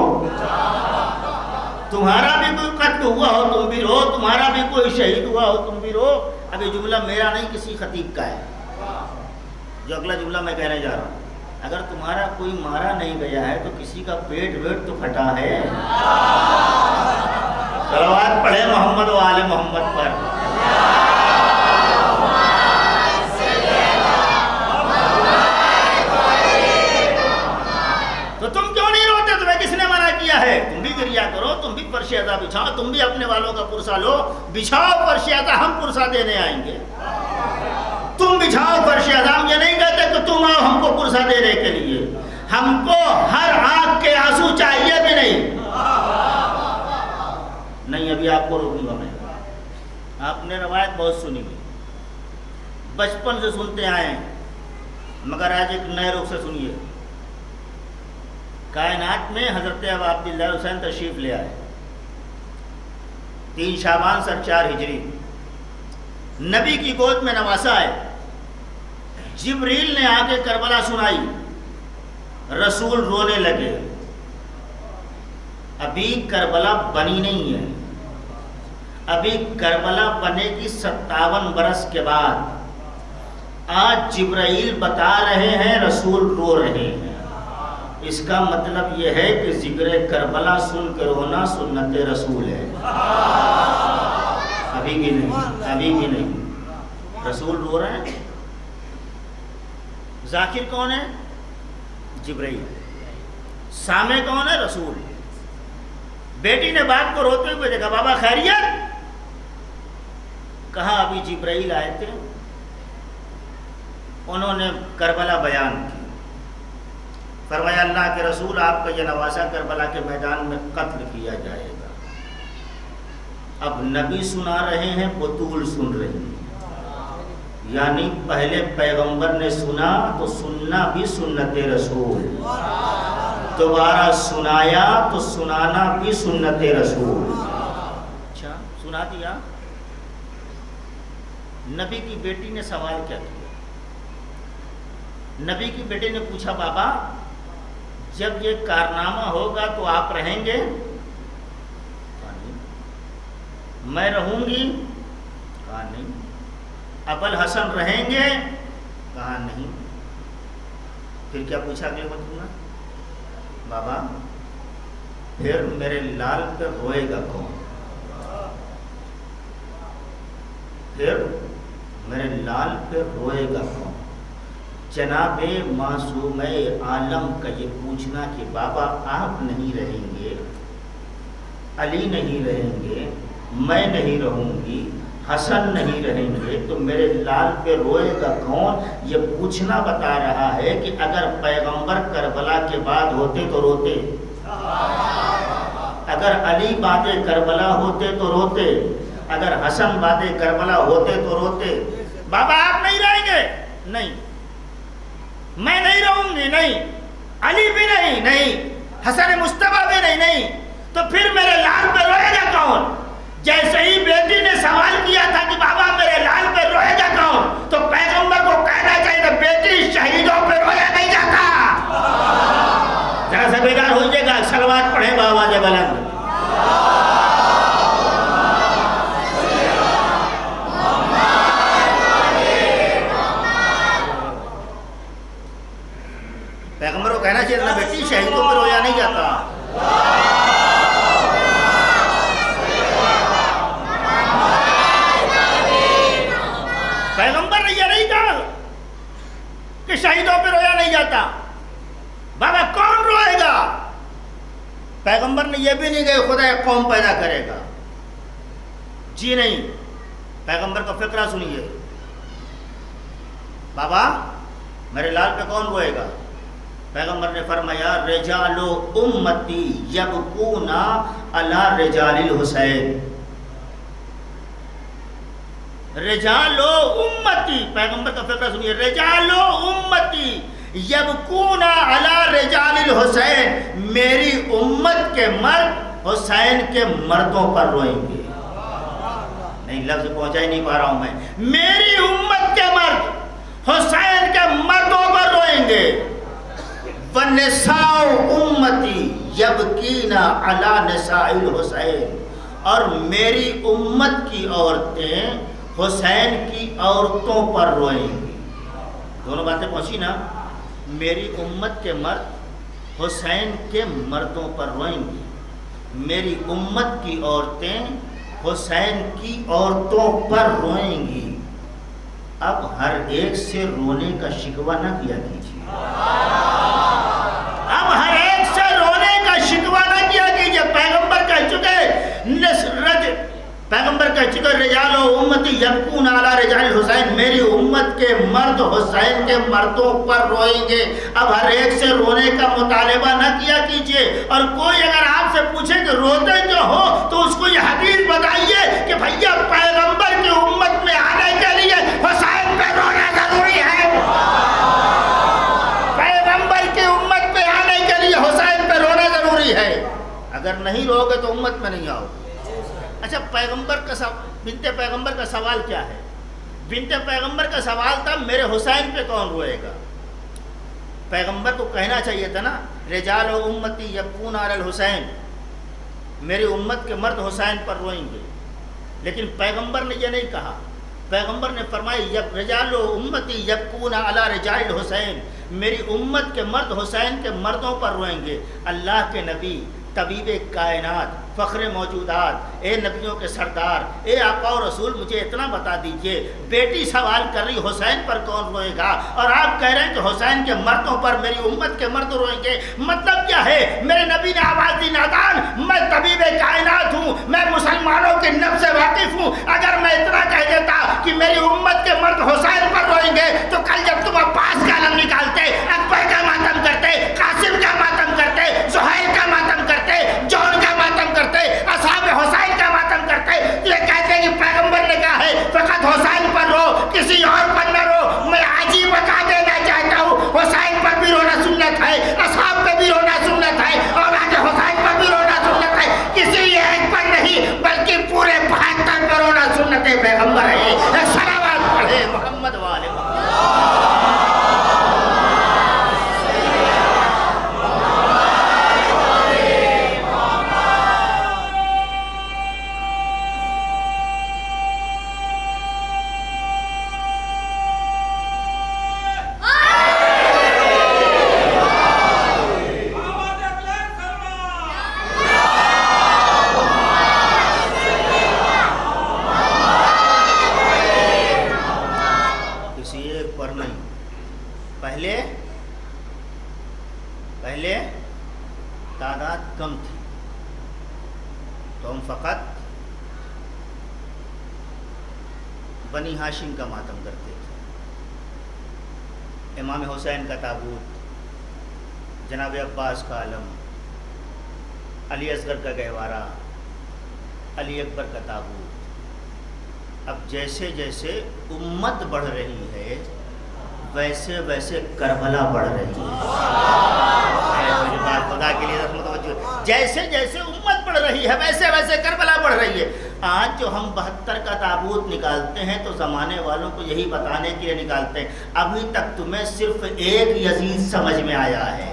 تمہارا بھی کوئی قتل ہوا ہو تم بھی رو، تمہارا بھی کوئی شہید ہوا ہو تم بھی رو۔ اب یہ جملہ میرا نہیں کسی خطیب کا ہے، جو اگلا جملہ میں کہنے جا رہا ہوں۔ اگر تمہارا کوئی مارا نہیں گیا ہے تو کسی کا پیٹ ویٹ تو پھٹا ہے۔ صلوات پڑھے محمد و آل محمد پر۔ تو تم کیوں نہیں روتے؟ تمہیں کس نے منع کیا ہے؟ تم بھی گریا کرو، تم بھی فرش عزا بچھاؤ، تم بھی اپنے والوں کا پرسہ لو، بچھاؤ فرش عزا، ہم پرسہ دینے آئیں گے۔ تم بچھاؤ فرش عزا، ہم یہ نہیں کہتے کہ تم آؤ ہم کو پرسہ دینے کے لیے، ہم کو ہر آنکھ کے آنسو چاہیے بھی نہیں۔ نہیں ابھی آپ کو روکوں گا میں، آپ نے روایت بہت سنی ہوئی، بچپن سے سنتے آئے ہیں، مگر آج ایک نئے رخ سے سنیے۔ کائنات میں حضرت ابو عبداللہ حسین تشریف لے آئے، 3 شعبان سن 4 ہجری، نبی کی گود میں نواسا ہے۔ جبریل نے آ کے کربلا سنائی، رسول رونے لگے۔ ابھی کربلا بنی نہیں ہے، ابھی کربلا بنے کی 57 برس کے بعد آج جبرائیل بتا رہے ہیں رسول رو رہے ہیں۔ اس کا مطلب یہ ہے کہ ذکر کربلا سن کے رونا سنت رسول ہے۔ ابھی بھی نہیں، ابھی بھی نہیں، رسول رو رہے ہیں۔ ذاکر کون ہے؟ جبرائیل۔ سامع کون ہے؟ رسول۔ بیٹی نے باپ کو روتے ہوئے دیکھا، بابا خیریت؟ کہا ابھی جبرائیل آئے تھے، انہوں نے کربلا بیان کی۔ فرمایا اللہ کے رسول آپ کا یہ نواسا کربلا کے میدان میں قتل کیا جائے گا۔ اب نبی سنا رہے ہیں، بطول سن رہی ہیں، یعنی پہلے پیغمبر نے سنا تو سننا بھی سنت رسول، دوبارہ سنایا تو سنانا بھی سنت رسول۔ اچھا سنا دیا، نبی کی بیٹی نے سوال کیا کیا؟ نبی کی بیٹی نے پوچھا بابا جب یہ کارنامہ ہوگا تو آپ رہیں گے؟ کہا نہیں۔ میں رہوں گی؟ کہا نہیں۔ ابوالحسن رہیں گے؟ کہا نہیں۔ پھر کیا پوچھا اگلے وقت میں؟ بابا پھر میرے لال پہ روئے گا کون؟ پھر میرے لال پہ روئے گا کون؟ جناب معصوم عالم کا یہ پوچھنا کہ بابا آپ نہیں رہیں گے، علی نہیں رہیں گے، میں نہیں رہوں گی، حسن نہیں رہیں گے، تو میرے لال پہ روئے گا کون؟ یہ پوچھنا بتا رہا ہے کہ اگر پیغمبر کربلا کے بعد ہوتے تو روتے، اگر علی بعد کربلا ہوتے تو روتے، اگر حسن بعد کربلا ہوتے تو روتے۔ بابا آپ نہیں رہیں گے؟ نہیں۔ میں نہیں رہوں گی؟ نہیں۔ علی بھی نہیں؟ نہیں۔ حسن مصطفیٰ بھی نہیں؟ نہیں۔ تو پھر میرے لال پہ روئے گا کون؟ جیسے ہی بیٹی نے سوال کیا تھا کہ بابا میرے لال پہ روئے گا کون، تو پیغمبر کو کہنا چاہیے تھا بیٹی شہیدوں پہ رویا نہیں جاتا۔ ذرا سا بیدار ہوئیے گا، صلوات پڑھیں بآواز بلند۔ پیغمبر کو کہنا چاہیے تھا بیٹی شہیدوں پہ رویا نہیں جاتا۔ پیغمبر نے یہ نہیں کہا کہ شہیدوں پہ رویا نہیں جاتا۔ بابا کون روئے گا؟ پیغمبر نے یہ بھی نہیں کہا خدا ایک قوم پیدا کرے گا، جی نہیں۔ پیغمبر کا فقرہ سنیے، بابا میرے لال پہ کون روئے گا؟ پیغمبر نے فرمایا رجال امتی یبکون علی رجال الحسین۔ رجال امتی، پیغمبر کا فقرہ سنیے، رجال امتی یبکون علی رجال الحسین، میری امت کے مرد حسین کے مردوں پر روئیں گے۔ نہیں لفظ پہنچا ہی نہیں پا رہا ہوں میں۔ میری امت کے مرد حسین کے مردوں پر روئیں گے۔ وَنِسَاءُ أُمَّتِي يَبْكِينَ عَلَى نِسَاءِ الْحُسَيْنِ، اور میری امت کی عورتیں حسین کی عورتوں پر روئیں گی۔ دونوں باتیں پہنچی نا؟ میری امت کے مرد حسین کے مردوں پر روئیں گی، میری امت کی عورتیں حسین کی عورتوں پر روئیں گی۔ اب ہر ایک سے رونے کا شکوہ نہ کیا کیجیے، اب ہر ایک سے رونے کا شکوہ نہ کیا کیجیے۔ پیغمبر کہہ چکے، پیغمبر کہہ چکے رجال و امتی یبکون علی رجال الحسین، میری امت کے مرد حسین کے مردوں پر روئیں گے۔ اب ہر ایک سے رونے کا مطالبہ نہ کیا کیجیے، اور کوئی اگر آپ سے پوچھے کہ روتے جو ہو تو اس کو یہ حدیث بتائیے کہ بھیا پیغمبر کی امت میں آنے کے لیے حسین پہ رونا ضروری ہے، پیغمبر کی امت میں آنے کے لیے حسین پہ رونا ضروری ہے۔ اگر نہیں رو گے تو امت میں نہیں آؤ۔ اچھا بنت پیغمبر کا سوال کیا ہے؟ بنت پیغمبر کا سوال تھا میرے حسین پہ کون روئے گا؟ پیغمبر کو کہنا چاہیے تھا نا رجال و امتی یبکون علی الحسین، میری امت کے مرد حسین پر روئیں گے، لیکن پیغمبر نے یہ نہیں کہا۔ پیغمبر نے فرمایا رجال و امتی یبکون علی رجال الحسین، میری امت کے مرد حسین کے مردوں پر روئیں گے۔ اللہ کے نبی، طبیب کائنات، فخر موجودات، اے نبیوں کے سردار، اے آقا و رسول، مجھے اتنا بتا دیجئے، بیٹی سوال کر رہی حسین پر کون روئے گا، اور آپ کہہ رہے ہیں کہ حسین کے مردوں پر میری امت کے مرد روئیں گے۔ مطلب کیا ہے؟ میرے نبی نے آواز دی نادان، میں طبیب کائنات ہوں، میں مسلمانوں کے نفس سے واقف ہوں، اگر میں اتنا کہہ دیتا کہ میری امت کے مرد حسین پر روئیں گے تو کل جب تم عباس کا علم نکالتے، اکبر کا ماتم کرتے، قاسم کا ماتم کرتے، زہیر کا ماتم کرتے، جون کا ماتم کرتے، اصحاب حسین کا ماتم کرتے، یہ کہتے ہیں کہ پیغمبر نے کہا ہے فقط حسین پر رو، کسی اور پر نہ رو۔ میں آج ہی بتا دینا چاہتا ہوں حسین پر بھی رونا سنت ہے، اصحاب پہ بھی رونا سنت ہے، اور آج حسین پر بھی رونا سنت ہے، کسی ایک پر نہیں بلکہ پورے 72 پر رونا سنت پیغمبر ہے۔ سلامات نمبر نہیں، پہلے تعداد کم تھی تو ہم فقط بنی ہاشم کا ماتم کرتے تھے، امام حسین کا تابوت، جناب عباس کا علم، علی اصغر کا گہوارہ، علی اکبر کا تابوت۔ اب جیسے جیسے امت بڑھ رہی ہے ویسے ویسے کربلا بڑھ رہی ہے۔ بات خدا کے لیے متوجہ، جیسے جیسے امت بڑھ رہی ہے ویسے ویسے کربلا بڑھ رہی ہے۔ آج جو ہم 72 کا تابوت نکالتے ہیں تو زمانے والوں کو یہی بتانے کے لیے نکالتے ہیں، ابھی تک تمہیں صرف ایک یزید سمجھ میں آیا ہے،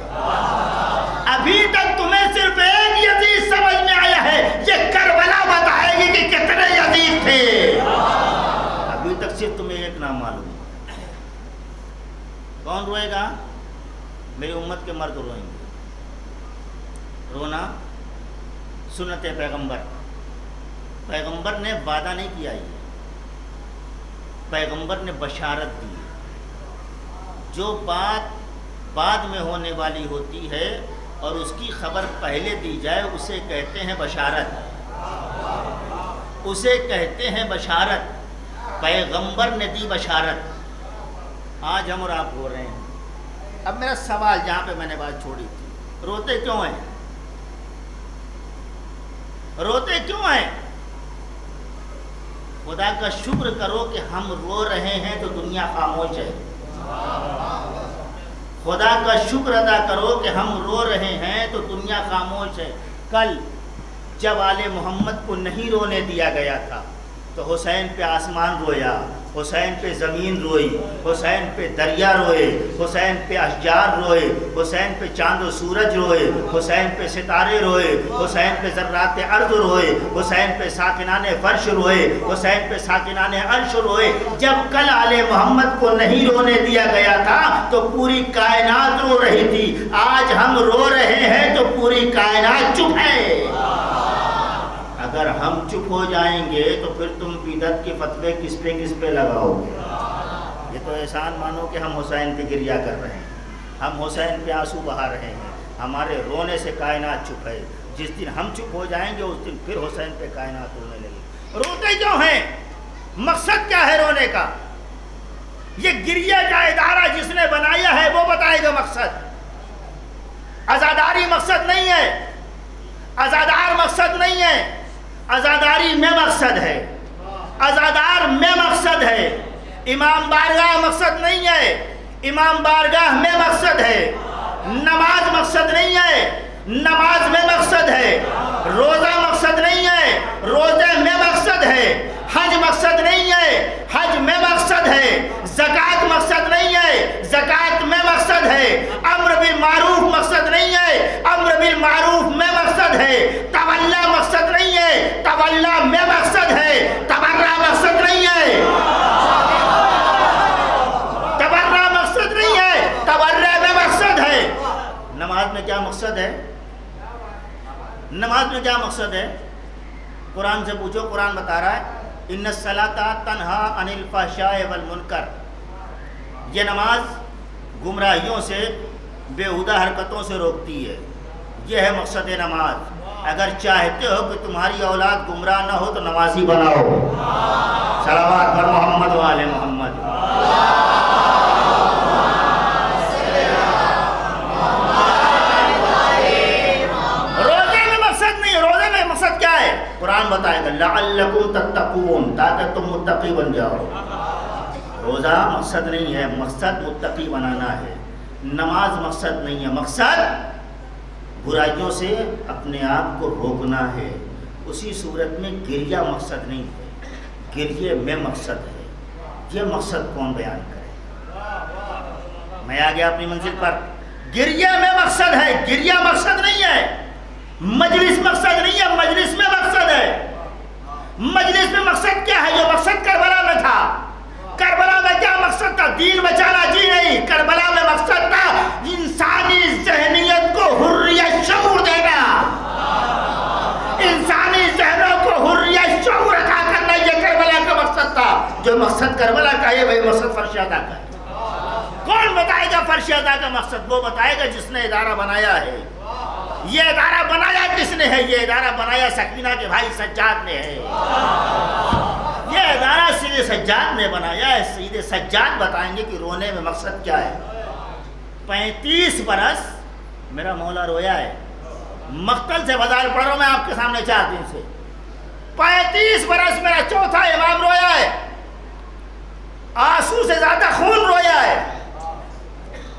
ابھی تک تمہیں صرف ایک یزید سمجھ میں آیا ہے، یہ کربلا بتائے گی کہ کتنے یزید تھے، ابھی تک صرف تمہیں ایک نام معلوم۔ کون روئے گا؟ میری امت کے مرد روئیں گے۔ رونا سنت پیغمبر نے وعدہ نہیں کیا، یہ پیغمبر نے بشارت دی۔ جو بات بعد میں ہونے والی ہوتی ہے اور اس کی خبر پہلے دی جائے اسے کہتے ہیں بشارت، اسے کہتے ہیں بشارت۔ پیغمبر نے دی بشارت، آج ہم اور آپ رو رہے ہیں۔ اب میرا سوال جہاں پہ میں نے بات چھوڑی تھی، روتے کیوں ہیں؟ روتے کیوں ہیں؟ خدا کا شکر کرو کہ ہم رو رہے ہیں تو دنیا خاموش ہے۔ خدا کا شکر ادا کرو کہ ہم رو رہے ہیں تو دنیا خاموش ہے۔ کل جب آل محمد کو نہیں رونے دیا گیا تھا تو حسین پہ آسمان رویا، حسین پہ زمین روئی، حسین پہ دریا روئے، حسین پہ اشجار روئے، حسین پہ چاند و سورج روئے، حسین پہ ستارے روئے، حسین پہ ذرات ارض روئے، حسین پہ ساکنان فرش روئے، حسین پہ ساکنان عرش روئے۔ جب کل آل محمد کو نہیں رونے دیا گیا تھا تو پوری کائنات رو رہی تھی، آج ہم رو رہے ہیں تو پوری کائنات چپ ہے۔ اگر ہم چپ ہو جائیں گے تو پھر تم بدعت کے فتوے کس پہ لگاؤ گے؟ یہ تو احسان مانو کہ ہم حسین پہ گریہ کر رہے ہیں، ہم حسین پہ آنسو بہا رہے ہیں، ہمارے رونے سے کائنات چپ ہے۔ جس دن ہم چپ ہو جائیں گے اس دن پھر حسین پہ کائنات رونے لگے۔ روتے کیوں ہیں؟ مقصد کیا ہے رونے کا؟ یہ گریہ کا ادارہ جس نے بنایا ہے وہ بتائے گا مقصد۔ عزاداری مقصد نہیں ہے، عزادار مقصد نہیں ہے، عزاداری میں مقصد ہے، عزادار میں مقصد ہے۔ امام بارگاہ مقصد نہیں ہے، امام بارگاہ میں مقصد ہے۔ نماز مقصد نہیں ہے، نماز میں مقصد ہے۔ روزہ مقصد نہیں ہے، روزے میں مقصد ہے۔ حج مقصد نہیں ہے، حج میں مقصد ہے۔ زکوٰۃ مقصد نہیں ہے، زکوٰۃ میں مقصد ہے۔ امر بالمعروف مقصد نہیں ہے، امر بالمعروف میں مقصد ہے۔ تولا مقصد نہیں ہے، تولا میں مقصد ہے۔ تبرع مقصد نہیں ہے، تبرع مقصد نہیں ہے، تبرع میں مقصد ہے۔ نماز میں کیا مقصد ہے؟ نماز میں کیا مقصد ہے؟ قرآن سے پوچھو، قرآن بتا رہا ہے ان الصلاۃ تنہا عن الفحشاء والمنکر، یہ نماز گمراہیوں سے، بیہودہ حرکتوں سے روکتی ہے، یہ ہے مقصد نماز۔ اگر چاہتے ہو کہ تمہاری اولاد گمراہ نہ ہو تو نمازی بناؤ۔ صلوات پر محمد و آل محمد۔ روزے میں مقصد نہیں، روزے میں مقصد کیا ہے؟ قرآن بتائے گا لعلکم تتقون، تاکہ تم متقی بن جاؤ۔ روزہ مقصد نہیں ہے، مقصد متقی بنانا ہے۔ نماز مقصد نہیں ہے، مقصد برائیوں سے اپنے آپ کو روکنا ہے۔ اسی صورت میں گریہ مقصد نہیں ہے، گریہ میں مقصد ہے۔ یہ مقصد کون بیان کرے؟ میں آ گیا اپنی منزل پر۔ گریہ میں مقصد ہے، گریہ مقصد نہیں ہے۔ مجلس مقصد نہیں ہے، مجلس میں مقصد ہے۔ مجلس میں مقصد کیا ہے؟ جو مقصد کربلا میں تھا۔ کربلا میں کیا مقصد تھا؟ دین بچانا، جی نہیں، کربلا میں مقصد تھا انسانی ذہنیت کو حریت شعور دینا، انسانی ذہنوں کو حریت شعور عطا کرنا، یہ کربلا کا مقصد تھا۔ جو مقصد کربلا کا ہے وہی مقصد فرش عطا کا ہے۔ بتائے گا فرش ادا کا مقصد؟ وہ بتائے گا جس نے ادارہ بنایا ہے۔ یہ ادارہ بنایا کس نے ہے؟ یہ ادارہ بنایا سکینہ کے بھائی سجاد نے ہے۔ یہ ادارہ سید سجاد نے بنایا ہے۔ سید سجاد بتائیں گے کہ رونے میں مقصد کیا ہے۔ 35 برس میرا مولا رویا ہے۔ مقتل سے وزار پڑھ رہا ہوں میں آپ کے سامنے 4 دن سے۔ 35 برس میرا چوتھا امام رویا ہے، آنسو سے زیادہ خون رویا ہے۔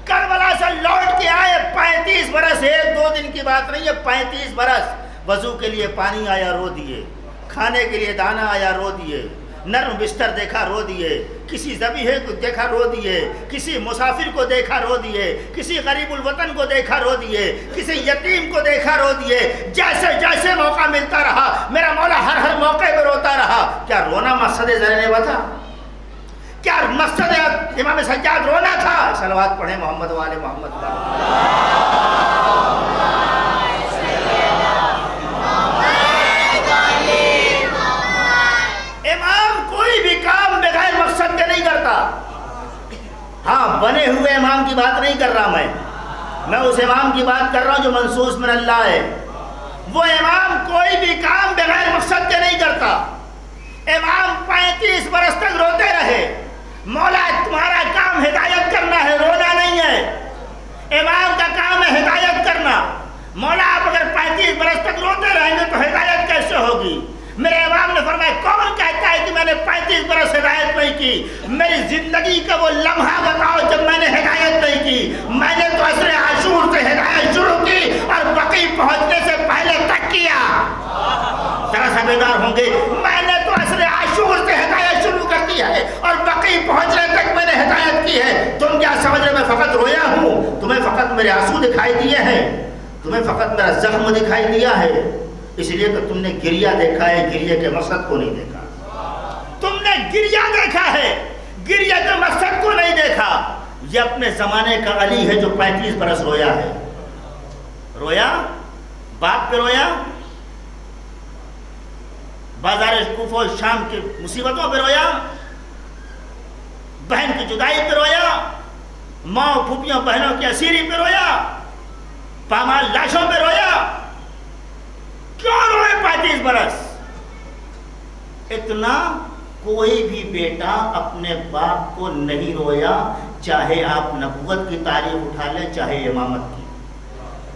کربلا سے لوٹ کے آئے 35 برس، 1-2 دن کی بات نہیں ہے، 35 برس وضو کے لیے پانی آیا رو دیے، کھانے کے لیے دانا آیا رو دیے، نرم بستر دیکھا رو دیے، کسی ذبیحے کو دیکھا رو دیے، کسی مسافر کو دیکھا رو دیے، کسی غریب الوطن کو دیکھا رو دیے، کسی یتیم کو دیکھا رو دیے۔ جیسے جیسے موقع ملتا رہا میرا مولا ہر موقع پہ روتا رہا۔ کیا رونا مقصد زینب تھا؟ کیا مقصد امام سجاد رونا تھا؟ صلوات پڑھیں محمد والے محمد پر۔ امام کوئی بھی کام بغیر مقصد کے نہیں کرتا۔ ہاں، بنے ہوئے امام کی بات نہیں کر رہا میں اس امام کی بات کر رہا ہوں جو منصوص من اللہ ہے۔ وہ امام کوئی بھی کام بغیر مقصد کے نہیں کرتا۔ امام 35 برس تک روتے رہے۔ مولا تمہارا کام ہدایت کرنا ہے، رونا نہیں ہے۔ امام کا کام ہے ہدایت کرنا۔ مولا آپ اگر 35 برس تک روتے رہیں گے تو ہدایت کیسے ہوگی؟ میرے امام نے فرمایا کون کہتا ہے کہ میں نے 35 برس ہدایت نہیں کی؟ میری زندگی کا وہ لمحہ بتاؤ جب میں نے ہدایت نہیں کی۔ میں نے تو عصر عاشور سے ہدایت شروع کی اور بقی پہنچنے سے پہلے تک کیا۔ ذرا سا بیدار ہوں گے، میں نے تو عصر عاشور سے ہدایت شروع کر دی ہے اور بقی پہنچنے تک میں نے ہدایت کی ہے۔ تم کیا سمجھ رہے میں فقط رویا ہوں؟ تمہیں فقط میرے آنسو دکھائی دیے ہیں، تمہیں فقط میرا زخم دکھائی دیا ہے، اس لیے کہ تم نے گریہ دیکھا ہے، گریہ کے مقصد کو نہیں دیکھا۔ تم نے گریہ دیکھا ہے، گریہ کے مقصد کو نہیں دیکھا۔ یہ اپنے زمانے کا علی ہے جو 35 برس رویا ہے۔ رویا باپ پہ رویا، بازار کوفہ و شام کی مصیبتوں پہ رویا، بہن کی جدائی پہ رویا، ماں پھوپھیوں بہنوں کی اسیری پہ رویا، پامال لاشوں پہ رویا۔ کیوں روئے 35 برس؟ اتنا کوئی بھی بیٹا اپنے باپ کو نہیں رویا، چاہے آپ نبوت کی تاریخ اٹھا لیں چاہے امامت کی۔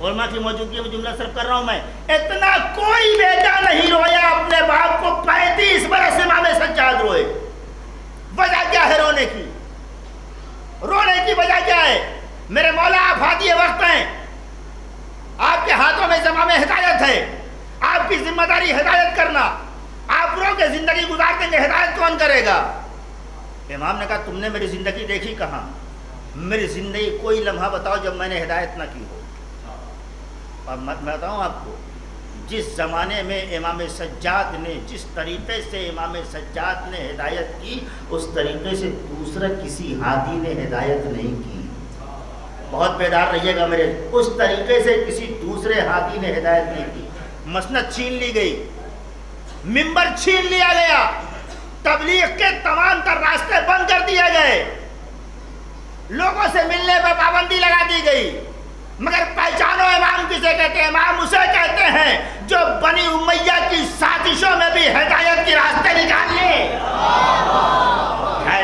علماء کی موجودگی میں جملہ صرف کر رہا ہوں میں، اتنا کوئی بیٹا نہیں رویا اپنے باپ کو 35 برس امام سجاد روئے۔ وجہ کیا ہے رونے کی؟ رونے کی وجہ کیا ہے؟ میرے مولا آپ ہادی وقت ہیں، آپ کے ہاتھوں میں زمام ہدایت ہے، آپ کی ذمہ داری ہدایت کرنا۔ آپ رو کے زندگی گزار دیں گے، ہدایت کون کرے گا؟ امام نے کہا تم نے میری زندگی دیکھی کہاں؟ میری زندگی کوئی لمحہ بتاؤ جب میں نے ہدایت نہ کی ہو۔ اور میں بتاؤں آپ کو، جس زمانے میں امام سجاد نے جس طریقے سے امام سجاد نے ہدایت کی، اس طریقے سے دوسرا کسی ہادی نے ہدایت نہیں کی۔ بہت بیدار رہیے گا میرے، اس طریقے سے کسی دوسرے ہادی نے ہدایت نہیں کی۔ مسند چھین لی گئی، منبر چھین لیا گیا، تبلیغ کے تمام تر راستے بند کر دیے گئے، لوگوں سے ملنے پر پابندی لگا دی گئی۔ مگر پہچانو امام کسے کہتے ہیں؟ امام اسے کہتے ہیں جو بنی امیہ کی سازشوں میں بھی ہدایت کے راستے نکال لے۔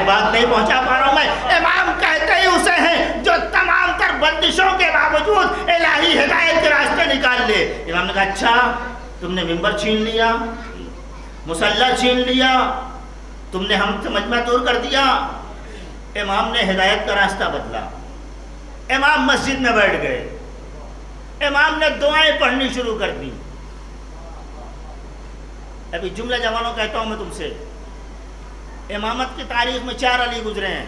بات نہیں پہنچا پا رہا ہوں میں۔ امام کہتے ہی اسے ہیں جو تمام تر بندشوں کے باوجود الہی ہدایت کے راستے نکال لے۔ امام نے کہا اچھا تم نے منبر چھین لیا، مصلی چھین لیا، تم نے ہم سے مجمع دور کر دیا۔ امام نے ہدایت کا راستہ بدلا، امام مسجد میں بیٹھ گئے، امام نے دعائیں پڑھنی شروع کر دی۔ ابھی جملہ جوانوں کہتا ہوں میں تم سے، امامت کی تاریخ میں 4 علی گزرے ہیں۔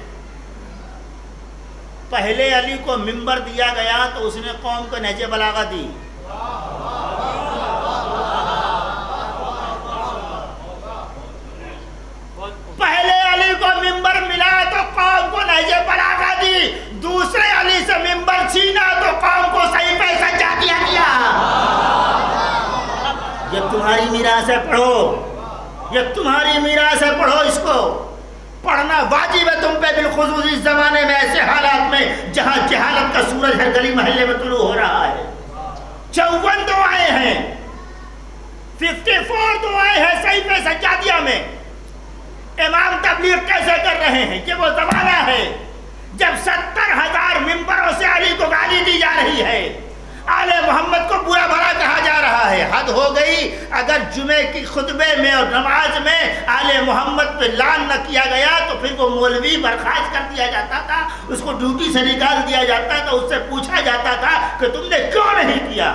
پہلے علی کو منبر دیا گیا تو اس نے قوم کو نہج بلاغہ دی۔ پہلے علی کو منبر ملا تو قوم کو نہج بلاغہ دی، دوسرے علی سے منبر چھینا تو قوم کو صحیفہ سجادیہ دیا۔ یہ تمہاری میراث ہے، پڑھو، یہ تمہاری میراث ہے، پڑھو اس کو۔ پڑھنا واجب ہے تم پہ بالخصوص اس زمانے میں، ایسے حالات میں جہاں جہالت کا سورج ہر گلی محلے میں طلوع ہو رہا ہے. 54 دعائیں ہیں، 54 دعائیں ہیں صحیفہ سجادیہ میں. امام تبلیغ کیسے کر رہے ہیں؟ یہ وہ زمانہ ہے جب 70,000 ممبروں سے علی کو گالی دی جا رہی ہے، آل محمد کو برا بھلا کہا جا رہا ہے. حد ہو گئی. اگر جمعے کی خطبے میں اور نماز میں آل محمد پہ لعن نہ کیا گیا تو پھر وہ مولوی برخاست کر دیا جاتا تھا، اس کو ڈیوٹی سے نکال دیا جاتا تھا، اس سے پوچھا جاتا تھا کہ تم نے کیوں نہیں کیا.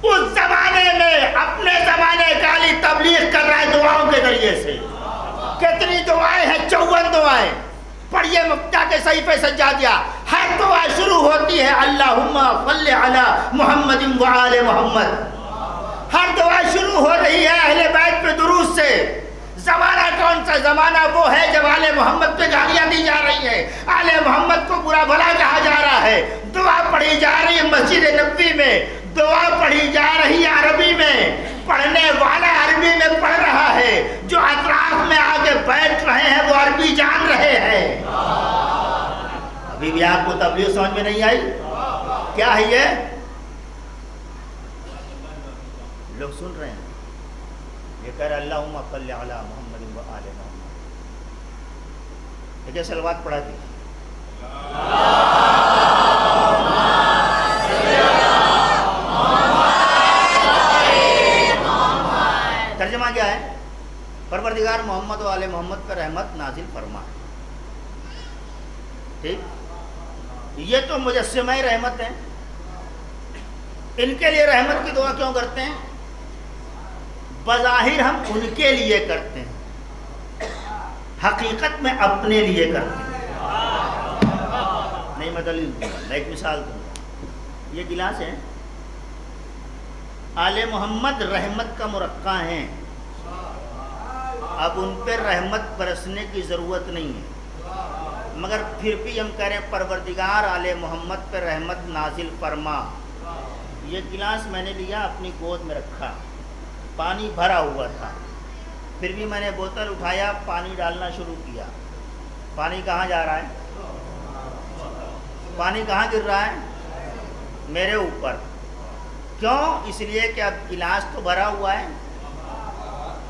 اس زمانے میں اپنے زمانے کا علی تبلیغ کر رہا ہے دعاؤں کے ذریعے سے. کتنی دعائیں ہیں؟ 54 دعائیں. پڑھیے مکہ کے صحیفے سجادیہ، ہر دعا شروع ہوتی ہے اللہم صلی علی محمد و آل محمد. ہر دعا شروع ہو رہی ہے اہل بیت پہ درود سے. زمانہ کون سا؟ زمانہ وہ ہے جب آل محمد پہ گالیاں دی جا رہی ہیں، آل محمد کو برا بھلا کہا جا رہا ہے. دعا پڑھی جا رہی ہے مسجد نبوی میں، دعا پڑھی جا رہی ہے عربی میں. پڑھنے والا عربی میں پڑھ رہا ہے، جو اطراف میں آگے بیٹھ رہے ہیں وہ عربی جان رہے ہیں. ابھی بھی آپ کو تبلیغ سمجھ میں نہیں آئی؟ کیا ہے یہ؟ لوگ سن رہے ہیں یہ کہہ رہے اللہم صلی علی محمد و آل محمد. یہ کیا صلوات پڑھا دی؟ ترجمہ کیا ہے؟ پروردگار محمد و آل محمد پر رحمت نازل فرما. ٹھیک، یہ تو مجسمہ رحمت ہیں. ان کے لیے رحمت کی دعا کیوں کرتے ہیں؟ بظاہر ہم ان کے لیے کرتے ہیں، حقیقت میں اپنے لیے کرتے ہیں. نہیں میں دلیل دوں گا، میں ایک مثال دوں گا. یہ گلاس ہے، آل محمد رحمت کا مرقع ہیں. اب ان پہ رحمت برسنے کی ضرورت نہیں ہے، مگر پھر بھی ہم کہہ رہے ہیں پروردگار آل محمد پہ رحمت نازل فرما. یہ گلاس میں نے لیا، اپنی گود میں رکھا، پانی بھرا ہوا تھا، پھر بھی میں نے بوتل اٹھایا، پانی ڈالنا شروع کیا. پانی کہاں جا رہا ہے؟ پانی کہاں گر رہا ہے؟ میرے اوپر. کیوں؟ اس لیے کہ اب گلاس تو بھرا ہوا ہے،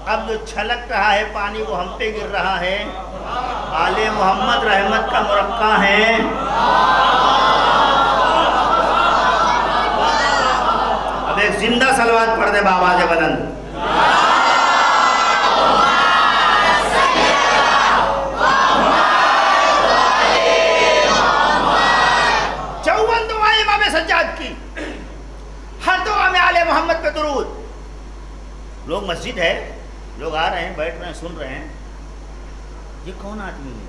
اب جو چھلک رہا ہے پانی وہ ہم پہ گر رہا ہے. آل محمد رحمت کا مرقع ہے. اب ایک زندہ صلوات پڑھ دے بآواز بلند. 54 دعائیں امام سجاد کی، ہر دعا میں آل محمد پہ درود. لوگ مسجد ہے، لوگ آ رہے ہیں، بیٹھ رہے ہیں، سن رہے ہیں. یہ کون آدمی ہے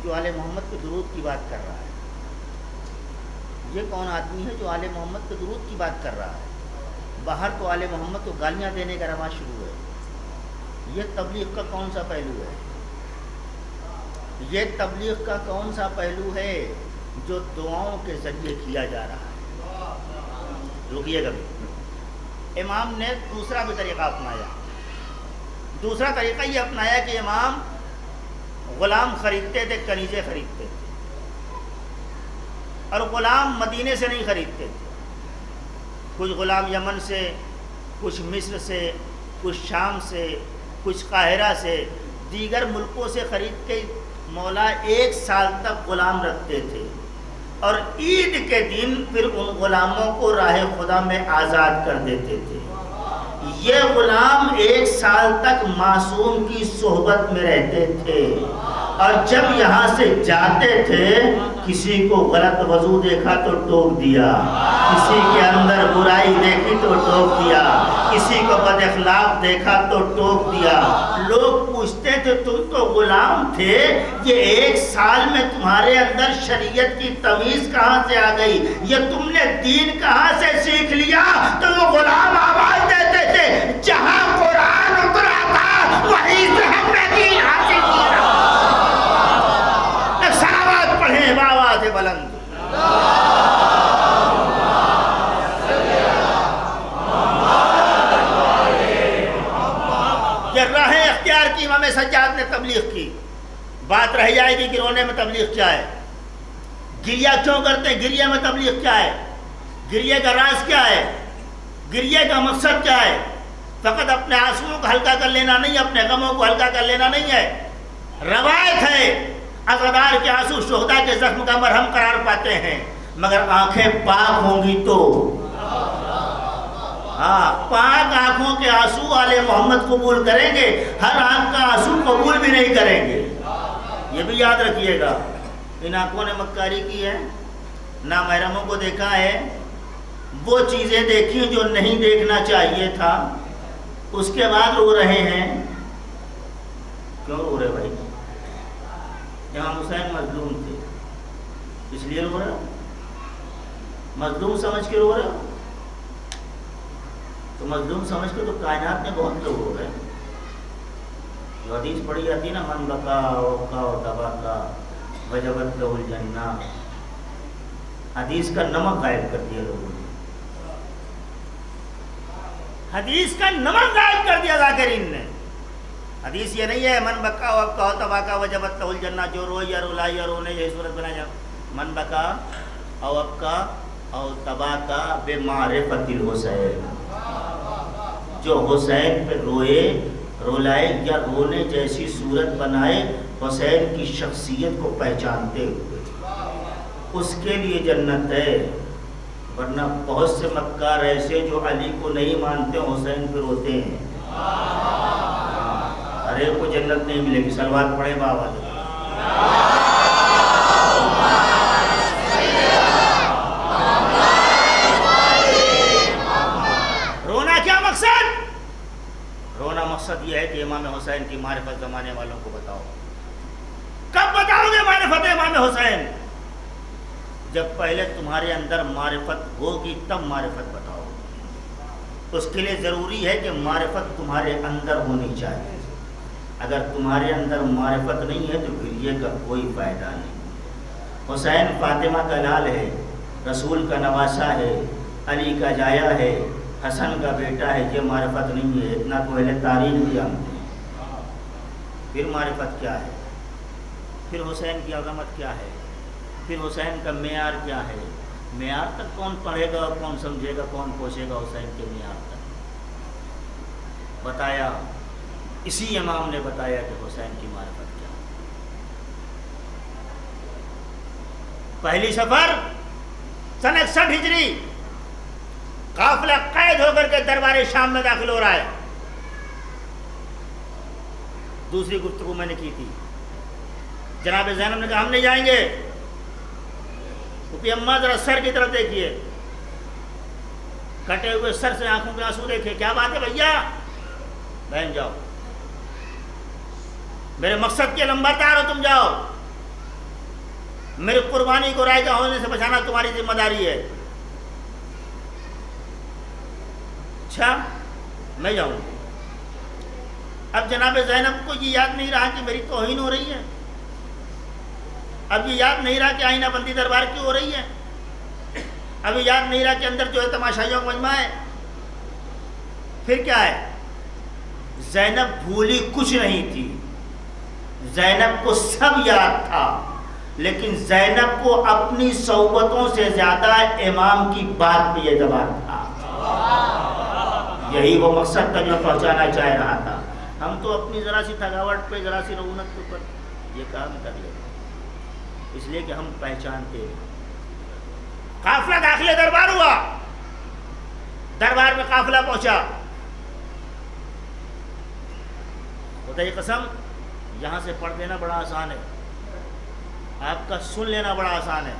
جو آل محمد پہ درود کی بات کر رہا ہے؟ یہ کون آدمی ہے جو آل محمد پہ درود کی بات کر رہا ہے؟ باہر تو آل محمد کو گالیاں دینے کا رواج شروع ہے. یہ تبلیغ کا کون سا پہلو ہے؟ یہ تبلیغ کا کون سا پہلو ہے جو دعاؤں کے ذریعے کیا جا رہا ہے؟ رکیے گا. امام نے دوسرا بھی طریقہ اپنایا. دوسرا طریقہ یہ اپنایا کہ امام غلام خریدتے تھے، کنیزیں خریدتے تھے، اور غلام مدینے سے نہیں خریدتے تھے. کچھ غلام یمن سے، کچھ مصر سے، کچھ شام سے، کچھ قاہرہ سے، دیگر ملکوں سے خرید کے مولا 1 سال تک غلام رکھتے تھے، اور عید کے دن پھر ان غلاموں کو راہ خدا میں آزاد کر دیتے تھے. یہ غلام 1 سال تک معصوم کی صحبت میں رہتے تھے، اور جب یہاں سے جاتے تھے کسی کو غلط وضو دیکھا تو ٹوک دیا، کسی کے اندر برائی دیکھی تو ٹوک دیا، کسی کو بد اخلاق دیکھا تو ٹوک دیا. لوگ پوچھتے تھے تم تو غلام تھے، یہ 1 سال میں تمہارے اندر شریعت کی تمیز کہاں سے آ گئی؟ یہ تم نے دین کہاں سے سیکھ لیا؟ تو وہ غلام آواز دیتے تھے جہاں قرآن اترا تھا وہیں سے ہم نے دین حاصل کیا. صلوات پڑھیں بآواز بلند. یہ راہیں اختیار کی امام سجاد نے تبلیغ کی. بات رہ جائے گی کہ رونے میں تبلیغ کیا ہے. گریہ کیوں کرتے ہیں؟ گریہ میں تبلیغ کیا ہے؟ گریہ کا راز کیا ہے؟ گریہ کا مقصد کیا ہے؟ فقط اپنے آنسوؤں کو ہلکا کر لینا نہیں، اپنے غموں کو ہلکا کر لینا نہیں ہے۔ روایت ہے عزادار کے آنسو شہداء کے زخم کا مرہم قرار پاتے ہیں، مگر آنکھیں پاک ہوں گی تو۔ ہاں، پاک آنکھوں کے آنسو آل محمد قبول کریں گے، ہر آنکھ کا آنسو قبول بھی نہیں کریں گے۔ یہ بھی یاد رکھیے گا، ان آنکھوں نے مکاری کی ہے، نامحرموں کو دیکھا ہے، وہ چیزیں دیکھی جو نہیں دیکھنا چاہیے تھا، اس کے بعد رو رہے ہیں۔ کیوں رو رہے بھائی؟ امام حسین مظلوم تھے اس لیے رو رہے ہو؟ مظلوم سمجھ کے رو رہے ہو؟ تو مظلوم سمجھ کے تو کائنات میں بہت لوگ ہو گئے۔ جو حدیث پڑھی جاتی ہے نا، من بکا وبکا وتباکا وجبت لہ الجنہ، حدیث کا نمک غائب کر دیا لوگوں نے، حدیث کا نمک غائب کر دیا ذاکرین نے۔ حدیث یہ نہیں ہے من بکا وبکا وتباکا وجبت لہ الجنہ، جو روئے یا رولائے یا رونے یہی صورت بنا جا۔ من بکا او ابکا او تباکا بمعرفت الحسین، جو حسین پہ روئے، رولائے یا رونے جیسی صورت بنائے حسین کی شخصیت کو پہچانتے ہوئے، اس کے لیے جنت ہے۔ ورنہ بہت سے مکار ایسے جو علی کو نہیں مانتے حسین پہ روتے ہیں، ارے کو جنت نہیں ملے گی۔ صلوات پڑھیں بابا۔ رونا کیا مقصد؟ رونا مقصد یہ ہے کہ امام حسین کی معرفت زمانے والوں کو بتاؤ۔ کب بتاؤ گے معرفت امام حسین؟ جب پہلے تمہارے اندر معرفت ہوگی تب معرفت بتاؤ۔ اس کے لیے ضروری ہے کہ معرفت تمہارے اندر ہونی چاہیے۔ اگر تمہارے اندر معرفت نہیں ہے تو پھر یہ کا کوئی فائدہ نہیں۔ حسین فاطمہ کا لال ہے، رسول کا نواسا ہے، علی کا جایا ہے، حسن کا بیٹا ہے، یہ معرفت نہیں ہے۔ اتنا تو اہل تاریخ بھی جانتے ہیں۔ پھر معرفت کیا ہے؟ پھر حسین کی عظمت کیا ہے؟ پھر حسین کا معیار کیا ہے؟ معیار تک کون پڑھے گا، کون سمجھے گا، کون پوچھے گا حسین کے معیار تک؟ بتایا، اسی امام نے بتایا کہ حسین کی معرفت کیا ہے۔ پہلی سفر سن 61 ہجری، قافلہ قید ہو کر کے دربار شام میں داخل ہو رہا ہے۔ دوسری گفتگو میں نے کی تھی، جناب زینب نے کہا ہم نہیں جائیں گے، کیونکہ اماں ذرا سر کی طرف دیکھیے، کٹے ہوئے سر سے آنکھوں کے آنسو دیکھے۔ کیا بات ہے بھیا؟ بہن جاؤ، میرے مقصد کے لمبردار ہو، تم جاؤ، میری قربانی کو رائے گاہ ہونے سے بچانا تمہاری ذمہ داری ہے۔ اچھا میں جاؤں۔ اب جناب زینب کو یہ یاد نہیں رہا کہ میری توہین ہو رہی ہے، اب یہ یاد نہیں رہا کہ آئینہ بندی دربار کی ہو رہی ہے، اب یہ یاد نہیں رہا کہ اندر جو ہے تماشائیوں کا مجمع ہے۔ پھر کیا ہے؟ زینب بھولی کچھ نہیں تھی، زینب کو سب یاد تھا، لیکن زینب کو اپنی صحبتوں سے زیادہ امام کی بات پہ یہ دبا تھا۔ یہی وہ مقصد تک جو پہنچانا چاہ رہا تھا۔ ہم تو اپنی ذرا سی تھکاوٹ پہ، ذرا سی رونق کے اوپر یہ کام کر لیتے، اس لیے کہ ہم پہچانتے ہیں۔ قافلہ داخل دربار ہوا، دربار میں قافلہ پہنچا۔ خدا کی قسم، یہاں سے پڑھ دینا بڑا آسان ہے، آپ کا سن لینا بڑا آسان ہے۔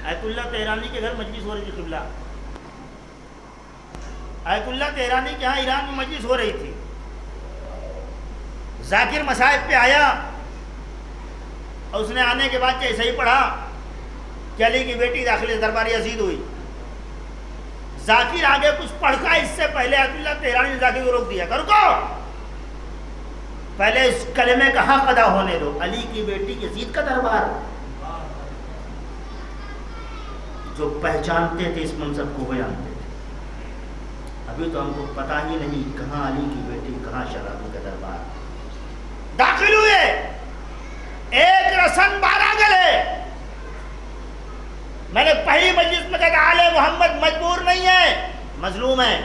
آیت اللہ تہرانی کے گھر مجلس ہو رہی تھی، قبلہ آیت اللہ تہرانی کے ہاں ایران میں مجلس ہو رہی تھی۔ ذاکر مصائب پہ آیا اور اس نے آنے کے بعد جیسے ہی پڑھا کہ علی کی بیٹی داخل دربار یزید ہوئی، ذاکر آگے کچھ پڑھتا، اس سے پہلے آیت اللہ تہرانی نے ذاکر کو روک دیا کہ رکو، پہلے اس کلمے کا حق ادا ہونے دو، علی کی بیٹی یزید کا دربار۔ جو پہچانتے تھے اس منصب کو وہ جانتے تھے۔ ابھی تو ہم کو پتہ ہی نہیں کہاں علی کی بیٹی، کہاں شرابی کا دربار۔ داخل ہوئے، ایک رسن 12
جنگل ہے. میں نے پہلی مجلس میں کہا کہ آل محمد مجبور نہیں ہے، مظلوم ہے.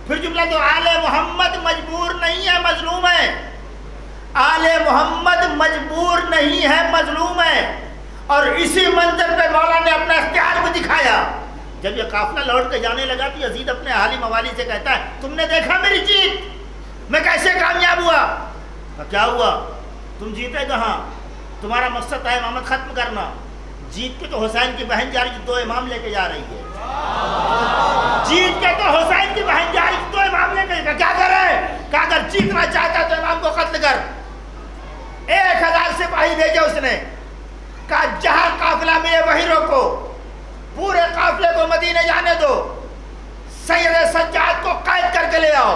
پھر جملہ تو آل محمد مجبور نہیں ہے، مظلوم ہے. آل محمد مجبور نہیں ہے، مظلوم ہے. اور اسی منظر پہ مولا نے اپنا اختیار بھی دکھایا. جب یہ قافلہ لوٹ کے جانے لگا تو یزید اپنے حالی موالی سے کہتا ہے تم نے دیکھا میری جیت، میں کیسے کامیاب ہوا؟ کیا ہوا؟ تم جیتے کہاں؟ تمہارا مقصد تھا امامت ختم کرنا. جیت کے تو حسین کی بہن جا رہی ہے، 2 امام لے کے جا رہی ہے. جیت کے تو حسین کی بہن جا رہی ہے، 2 امام لے کے. کیا کرے؟ کہ اگر جیتنا چاہتا تو امام کو قتل کر. 1000 سپاہی بھیجے اس نے، کہا جہاں قافلہ ملے وہیں روکو، پورے قافلے کو مدینے جانے دو، سید سجاد کو قید کر کے لے آؤ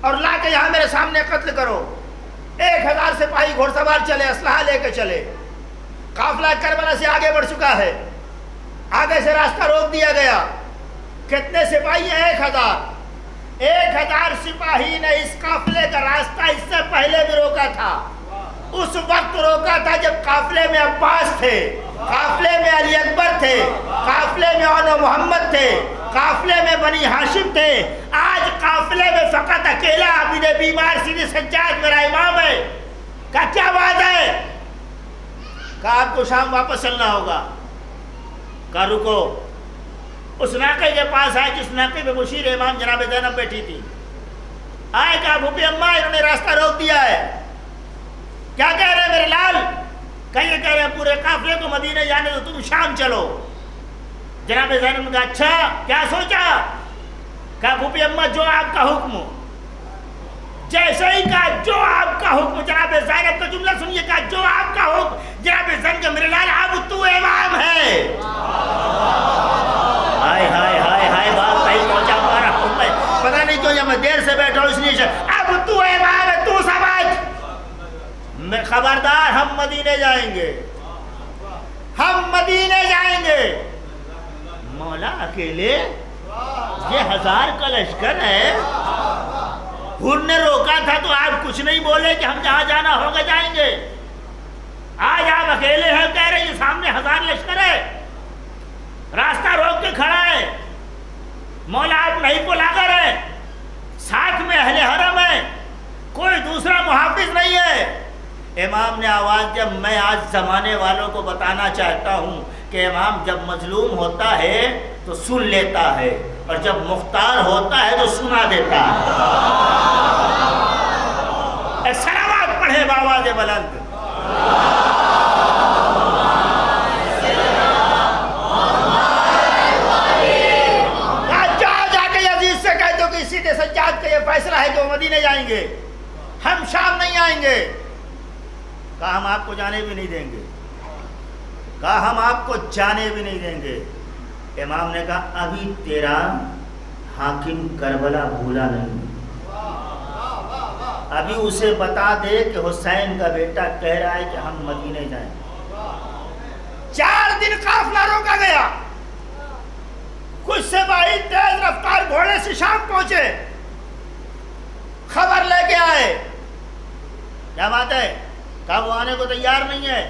اور لا کے یہاں میرے سامنے قتل کرو. 1000 سپاہی گھوڑ سوار چلے، اسلحہ لے کے چلے. قافلہ کربلا سے آگے بڑھ چکا ہے، آگے سے راستہ روک دیا گیا. کتنے سپاہی ہیں؟ 1000. 1000 سپاہی نے اس قافلے کا راستہ اس سے پہلے بھی روکا تھا. اس وقت روکا تھا جب قافلے میں عباس تھے، قافلے میں علی اکبر تھے، قافلے میں اون محمد تھے، قافلے میں بنی ہاشم تھے. آج قافلے میں فقط اکیلا عبید بیمار سید سجاد میرا امام ہے. کہا کیا بات ہے؟ کہا آپ کو شام واپس چلنا ہوگا. کہا رکو. اس ناقے کے پاس آئے جس ناقے پہ مشیر امام جناب زینب بیٹھی تھی. آئے کہا بھوپی اماں انہوں نے راستہ روک دیا ہے. کیا کہہ رہے ہیں میرے لال؟ کہ یہ کہہ رہے ہیں پورے قافلے کو مدینے جانے دو، تم شام چلو. جناب زینب نے کہا اچھا کیا سوچا؟ کہا بھوپی اماں جو آپ کا حکم. جیسے ہی کہا جو آپ کا حکم، جناب زینب کا جملہ سنیے، کہا جو آپ کا حکم. جناب زینب کا میرے لال اب تو امام ہے. ہائے ہائے ہائے ہائے، بات صحیح پہنچا ہمارا حکم ہے. پتہ نہیں کیوں میں دیر سے بیٹھا ہوں اس لیے اب تو امام ہے، تو سمجھ. میں خبردار، ہم مدینے جائیں گے، ہم مدینے جائیں گے. مولا اکیلے یہ 1000 کا لشکر ہے. حر نے روکا تھا تو آپ کچھ نہیں بولے کہ ہم جہاں جانا ہوگا جائیں گے. آج آپ اکیلے ہیں، کہہ رہے ہیں یہ سامنے 1000 لشکر ہے، راستہ روک کے کھڑا ہے. مولا آپ نہیں کو لا کر ہے، ساتھ میں اہل حرم ہے، کوئی دوسرا محافظ نہیں ہے. امام نے آواز دیا میں آج زمانے والوں کو بتانا چاہتا ہوں کہ امام جب مظلوم ہوتا ہے تو سن لیتا ہے، اور جب مختار ہوتا ہے تو سنا دیتا ہے. سلامات پڑھے بآواز بلند. جا کے یزید سے کہہ دو کہ سید سجاد کا یہ فیصلہ ہے کہ وہ مدینے جائیں گے، ہم شام نہیں آئیں گے. کہا ہم آپ کو جانے بھی نہیں دیں گے. کہا ہم آپ کو جانے بھی نہیں دیں گے. امام نے کہا ابھی تیرا حاکم کربلا بھولا نہیں، ابھی اسے بتا دے کہ حسین کا بیٹا کہہ رہا ہے کہ ہم مدینے جائیں. 4 دن قافلہ روکا گیا. کچھ سپاہی تیز رفتار گھوڑے سے شام پہنچے، خبر لے کے آئے. کیا بات ہے؟ کہا وہ آنے کو تیار نہیں ہے.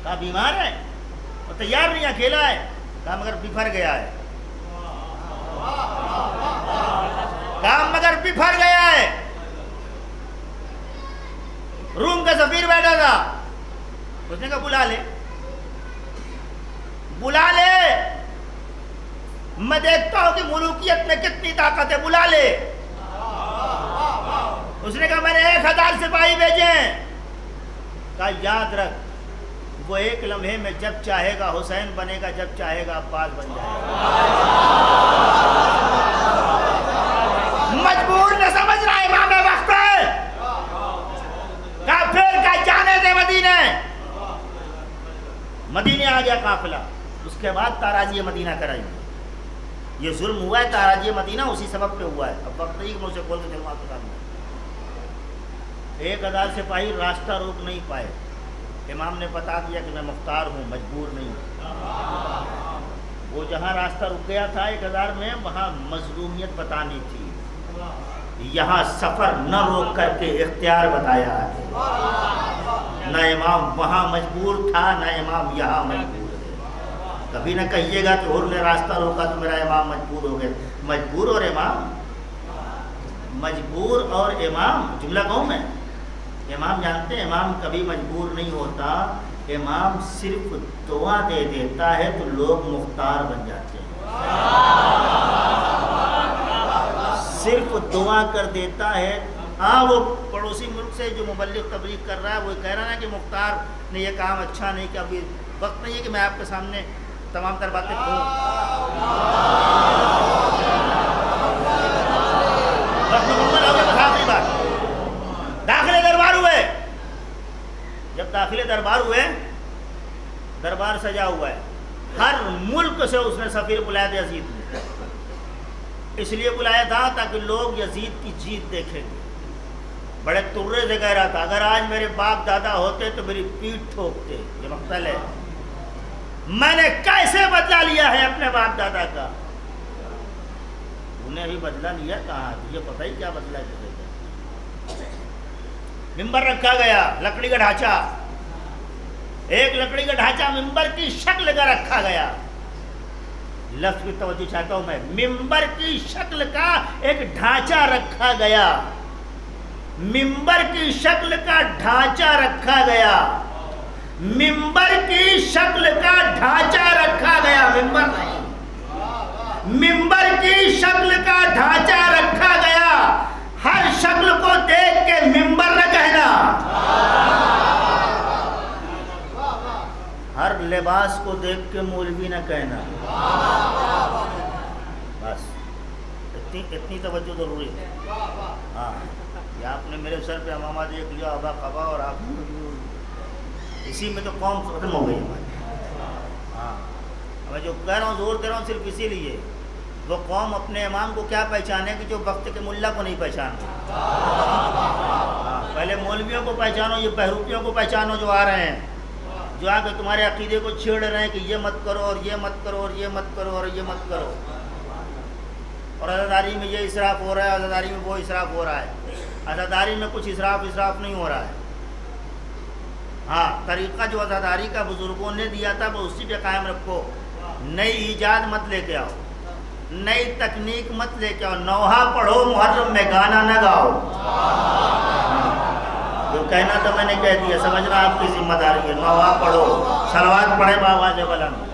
کہا بیمار ہے، وہ تیار نہیں، اکیلا ہے. کہا مگر بفر گیا ہے. کہا مگر بفر گیا ہے. روم کا سفیر بیٹھا تھا، اس نے کہا بلا لے، بلا لے، میں دیکھتا ہوں کہ ملوکیت میں کتنی طاقت ہے، بلا لے. اس نے کہا میں نے 1000 سپاہی بھیجے ہیں. کہا یاد رکھ وہ ایک لمحے میں جب چاہے گا حسین بنے گا، جب چاہے گا عباس بن جائے گا. مجبور نہ سمجھ رہا امام وقت ہے. کہا پھر کہا جانے دے مدینے. مدینے آ گیا قافلہ. اس کے بعد تاراجی مدینہ کرائی. یہ ظلم ہوا ہے تاراجی مدینہ اسی سبب پہ ہوا ہے. اب وقت نہیں کہ مجھ سے بول کے چلوں آپ کے سامنے. 1000 سپاہی راستہ روک نہیں پائے. امام نے بتا دیا کہ میں مختار ہوں، مجبور نہیں ہوں. وہ جہاں راستہ رک گیا تھا 1000 میں، وہاں مظلومیت بتانی تھی. یہاں سفر نہ روک کر کے اختیار بتایا ہے. نہ امام وہاں مجبور تھا نہ امام یہاں مجبور ہے. کبھی نہ کہیے گا کہ حر نے راستہ روکا تو میرا امام مجبور ہو گیا. مجبور اور امام جملہ قوم ہے. امام جانتے ہیں امام کبھی مجبور نہیں ہوتا. امام صرف دعا دے دیتا ہے تو لوگ مختار بن جاتے ہیں. صرف دعا کر دیتا ہے. ہاں وہ پڑوسی ملک سے جو مبلغ تبلیغ کر رہا ہے وہ کہہ رہا ہے کہ مختار نے یہ کام اچھا نہیں کیا. ابھی وقت نہیں ہے کہ میں آپ کے سامنے تمام تر باتیں کہوں. بس مکمل ہو گیا. بس آخری بات داخلے دربار ہوئے. جب داخلے دربار ہوئے دربار سجا ہوا ہے. ہر ملک سے اس نے سفیر بلایا تھا یزید نے. اس لیے بلایا تھا تاکہ لوگ یزید کی جیت دیکھیں گے. بڑے ترے سے کہہ رہا تھا اگر آج میرے باپ دادا ہوتے تو میری پیٹھ ٹھوکتے. یہ مقتل ہے. میں نے کیسے بدلہ لیا ہے اپنے باپ دادا کا. انہیں بھی بدلہ لیا کہاں. یہ پتہ ہی کیا بدلہ کیسے. ممبر رکھا گیا لکڑی کا ڈھانچہ. ایک لکڑی کا ڈھانچہ ممبر کی شکل کا رکھا گیا. لفظ کی توجہ چاہتا ہوں میں. ممبر کی شکل کا ایک ڈھانچہ رکھا گیا. ممبر کی شکل کا ڈھانچہ رکھا گیا. ممبر کی شکل کا ڈھانچہ رکھا گیا. ممبر نہیں. ممبر کی شکل کا ڈھانچہ رکھا گیا. ہر شکل کو دیکھ کے ممبر نہ کہنا. ہر لباس کو دیکھ کے مولوی نہ کہنا. بس اتنی توجہ ضروری ہے. ہاں یہ آپ نے میرے سر پہ امامہ دیکھ لیا ابا قبا اور آپ اسی میں تو قوم ختم ہو گئی ہماری. ہاں میں جو کہہ رہا ہوں زور دے رہا ہوں صرف اسی لیے وہ قوم اپنے امام کو کیا پہچانے کہ جو وقت کے ملا کو نہیں پہچانتے. پہلے مولویوں کو پہچانو. یہ بہروپیوں کو پہچانو جو آ رہے ہیں جو آ کے تمہارے عقیدے کو چھیڑ رہے ہیں کہ یہ مت کرو اور یہ مت کرو اور یہ مت کرو اور یہ مت کرو. اور عزاداری میں یہ اسراف ہو رہا ہے عزاداری میں وہ اسراف ہو رہا ہے. عزاداری میں کچھ اسراف نہیں ہو رہا ہے. ہاں طریقہ جو عزاداری کا بزرگوں نے دیا تھا وہ اسی پہ قائم رکھو. نئی ایجاد مت لے کے آؤ. نئی تکنیک مت لے کے آؤ. نوحہ پڑھو محرم میں گانا نہ گاؤ. جو کہنا تو میں نے کہہ دیا. سمجھنا آپ کی ذمہ داری ہے. نوحہ پڑھو. صلوات پڑھے بآواز بلند.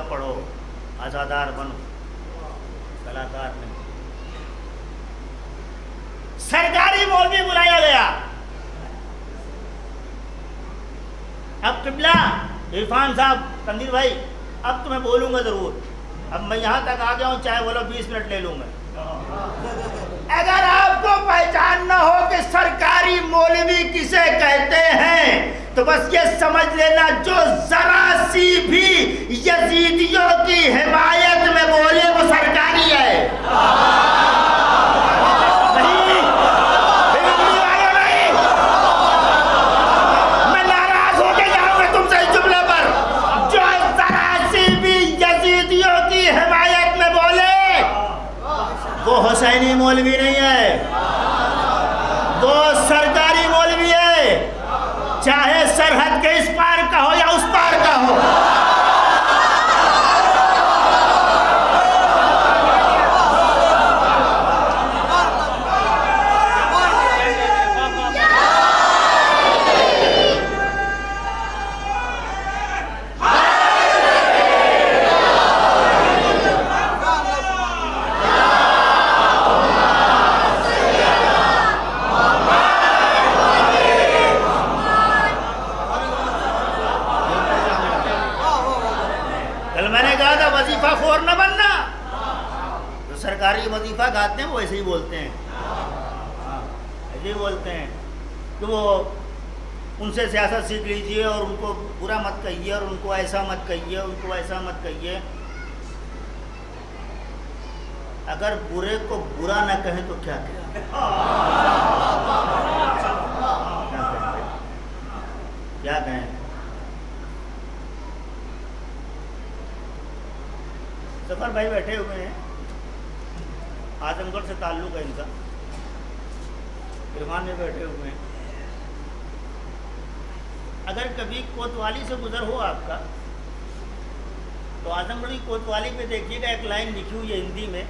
پڑھو عزادار بنو کلاکار نہیں. سرکاری مولوی بلایا گیا. اب قبلہ عرفان صاحب تنویر بھائی اب تمہیں بولوں گا ضرور. اب میں یہاں تک آ گیا ہوں چاہے بولو 20 منٹ لے لوں گا. اگر آپ کو پہچاننا ہو کہ سرکاری مولوی کسے کہتے ہیں تو بس یہ سمجھ لینا جو ذرا سی بھی یزیدیوں کی حمایت میں بولے وہ سرکاری ہے. نہیں میں ناراض ہو کے جاؤں گا تم سے اس جملے پر. جو ذرا سی بھی یزیدیوں کی حمایت میں بولے وہ حسینی مولوی نہیں ہے. وہ سرکاری مولوی ہے. چاہے سرحد کے اس پار کا ہو یا اس پار کا ہو. اور نہ بننا. جو سرکاری وظیفہ کھاتے ہیں وہ ایسے ہی بولتے ہیں, ایسے ہی بولتے ہیں کہ وہ ان سے سیاست سیکھ لیجئے اور ان کو برا مت کہیے اور ان کو ایسا مت کہیے, ان کو ایسا مت کہیے. اگر برے کو برا نہ کہیں تو کیا کہیں؟ کیا کہیں؟ ظفر بھائی بیٹھے ہوئے ہیں, اعظم گڑھ سے تعلق ہے ان کا, عرفان میں بیٹھے ہوئے ہیں. اگر کبھی کوتوالی سے گزر ہو آپ کا تو اعظم گڑھ کی کوتوالی پہ دیکھیے گا ایک لائن لکھی ہوئی ہے ہندی میں,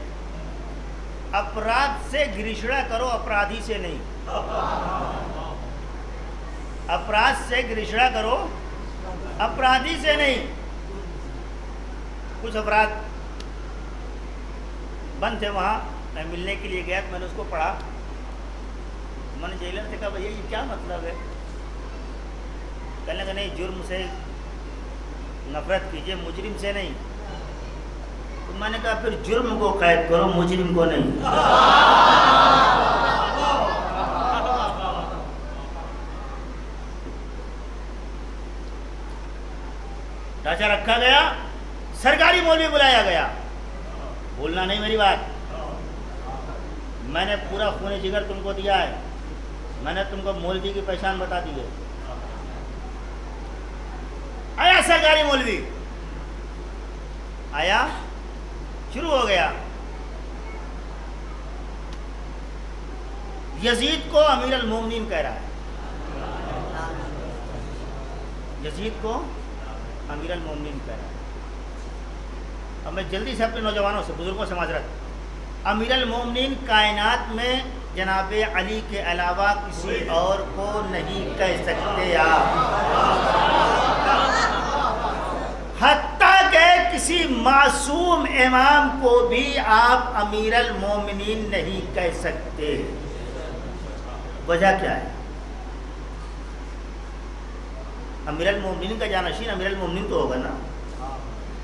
اپرادھ سے گرشڑا کرو اپرادھی سے نہیں. اپرادھ سے گرشڑا کرو اپرادھی سے نہیں. کچھ افراد بند تھے وہاں, میں ملنے کے لیے گیا تو میں نے اس کو پڑھا. میں نے جیلر سے کہا بھیا یہ کیا مطلب ہے؟ کہنے لگا نہیں, جرم سے نفرت کیجیے, مجرم سے نہیں. تو میں نے کہا پھر جرم کو قید کرو, مجرم کو نہیں. ڈھانچہ رکھا گیا, سرکاری مولوی بلایا گیا. بولنا نہیں میری بات, میں نے پورا خون جگر تم کو دیا ہے, میں نے تم کو مولوی کی پہچان بتا دی ہے. آیا سرکاری مولوی, آیا, شروع ہو گیا. یزید کو امیر المومنین کہہ رہا ہے, یزید کو امیر المومنین کہہ رہا ہے. اب میں جلدی سے اپنے نوجوانوں سے, بزرگوں سے معذرت, امیر المومنین کائنات میں جناب علی کے علاوہ کسی اور کو نہیں کہہ سکتے آپ. حتیٰ کہ کسی معصوم امام کو بھی آپ امیر المومنین نہیں کہہ سکتے. وجہ کیا ہے؟ امیر المومنین کا جانشین امیر المومنین تو ہوگا نا,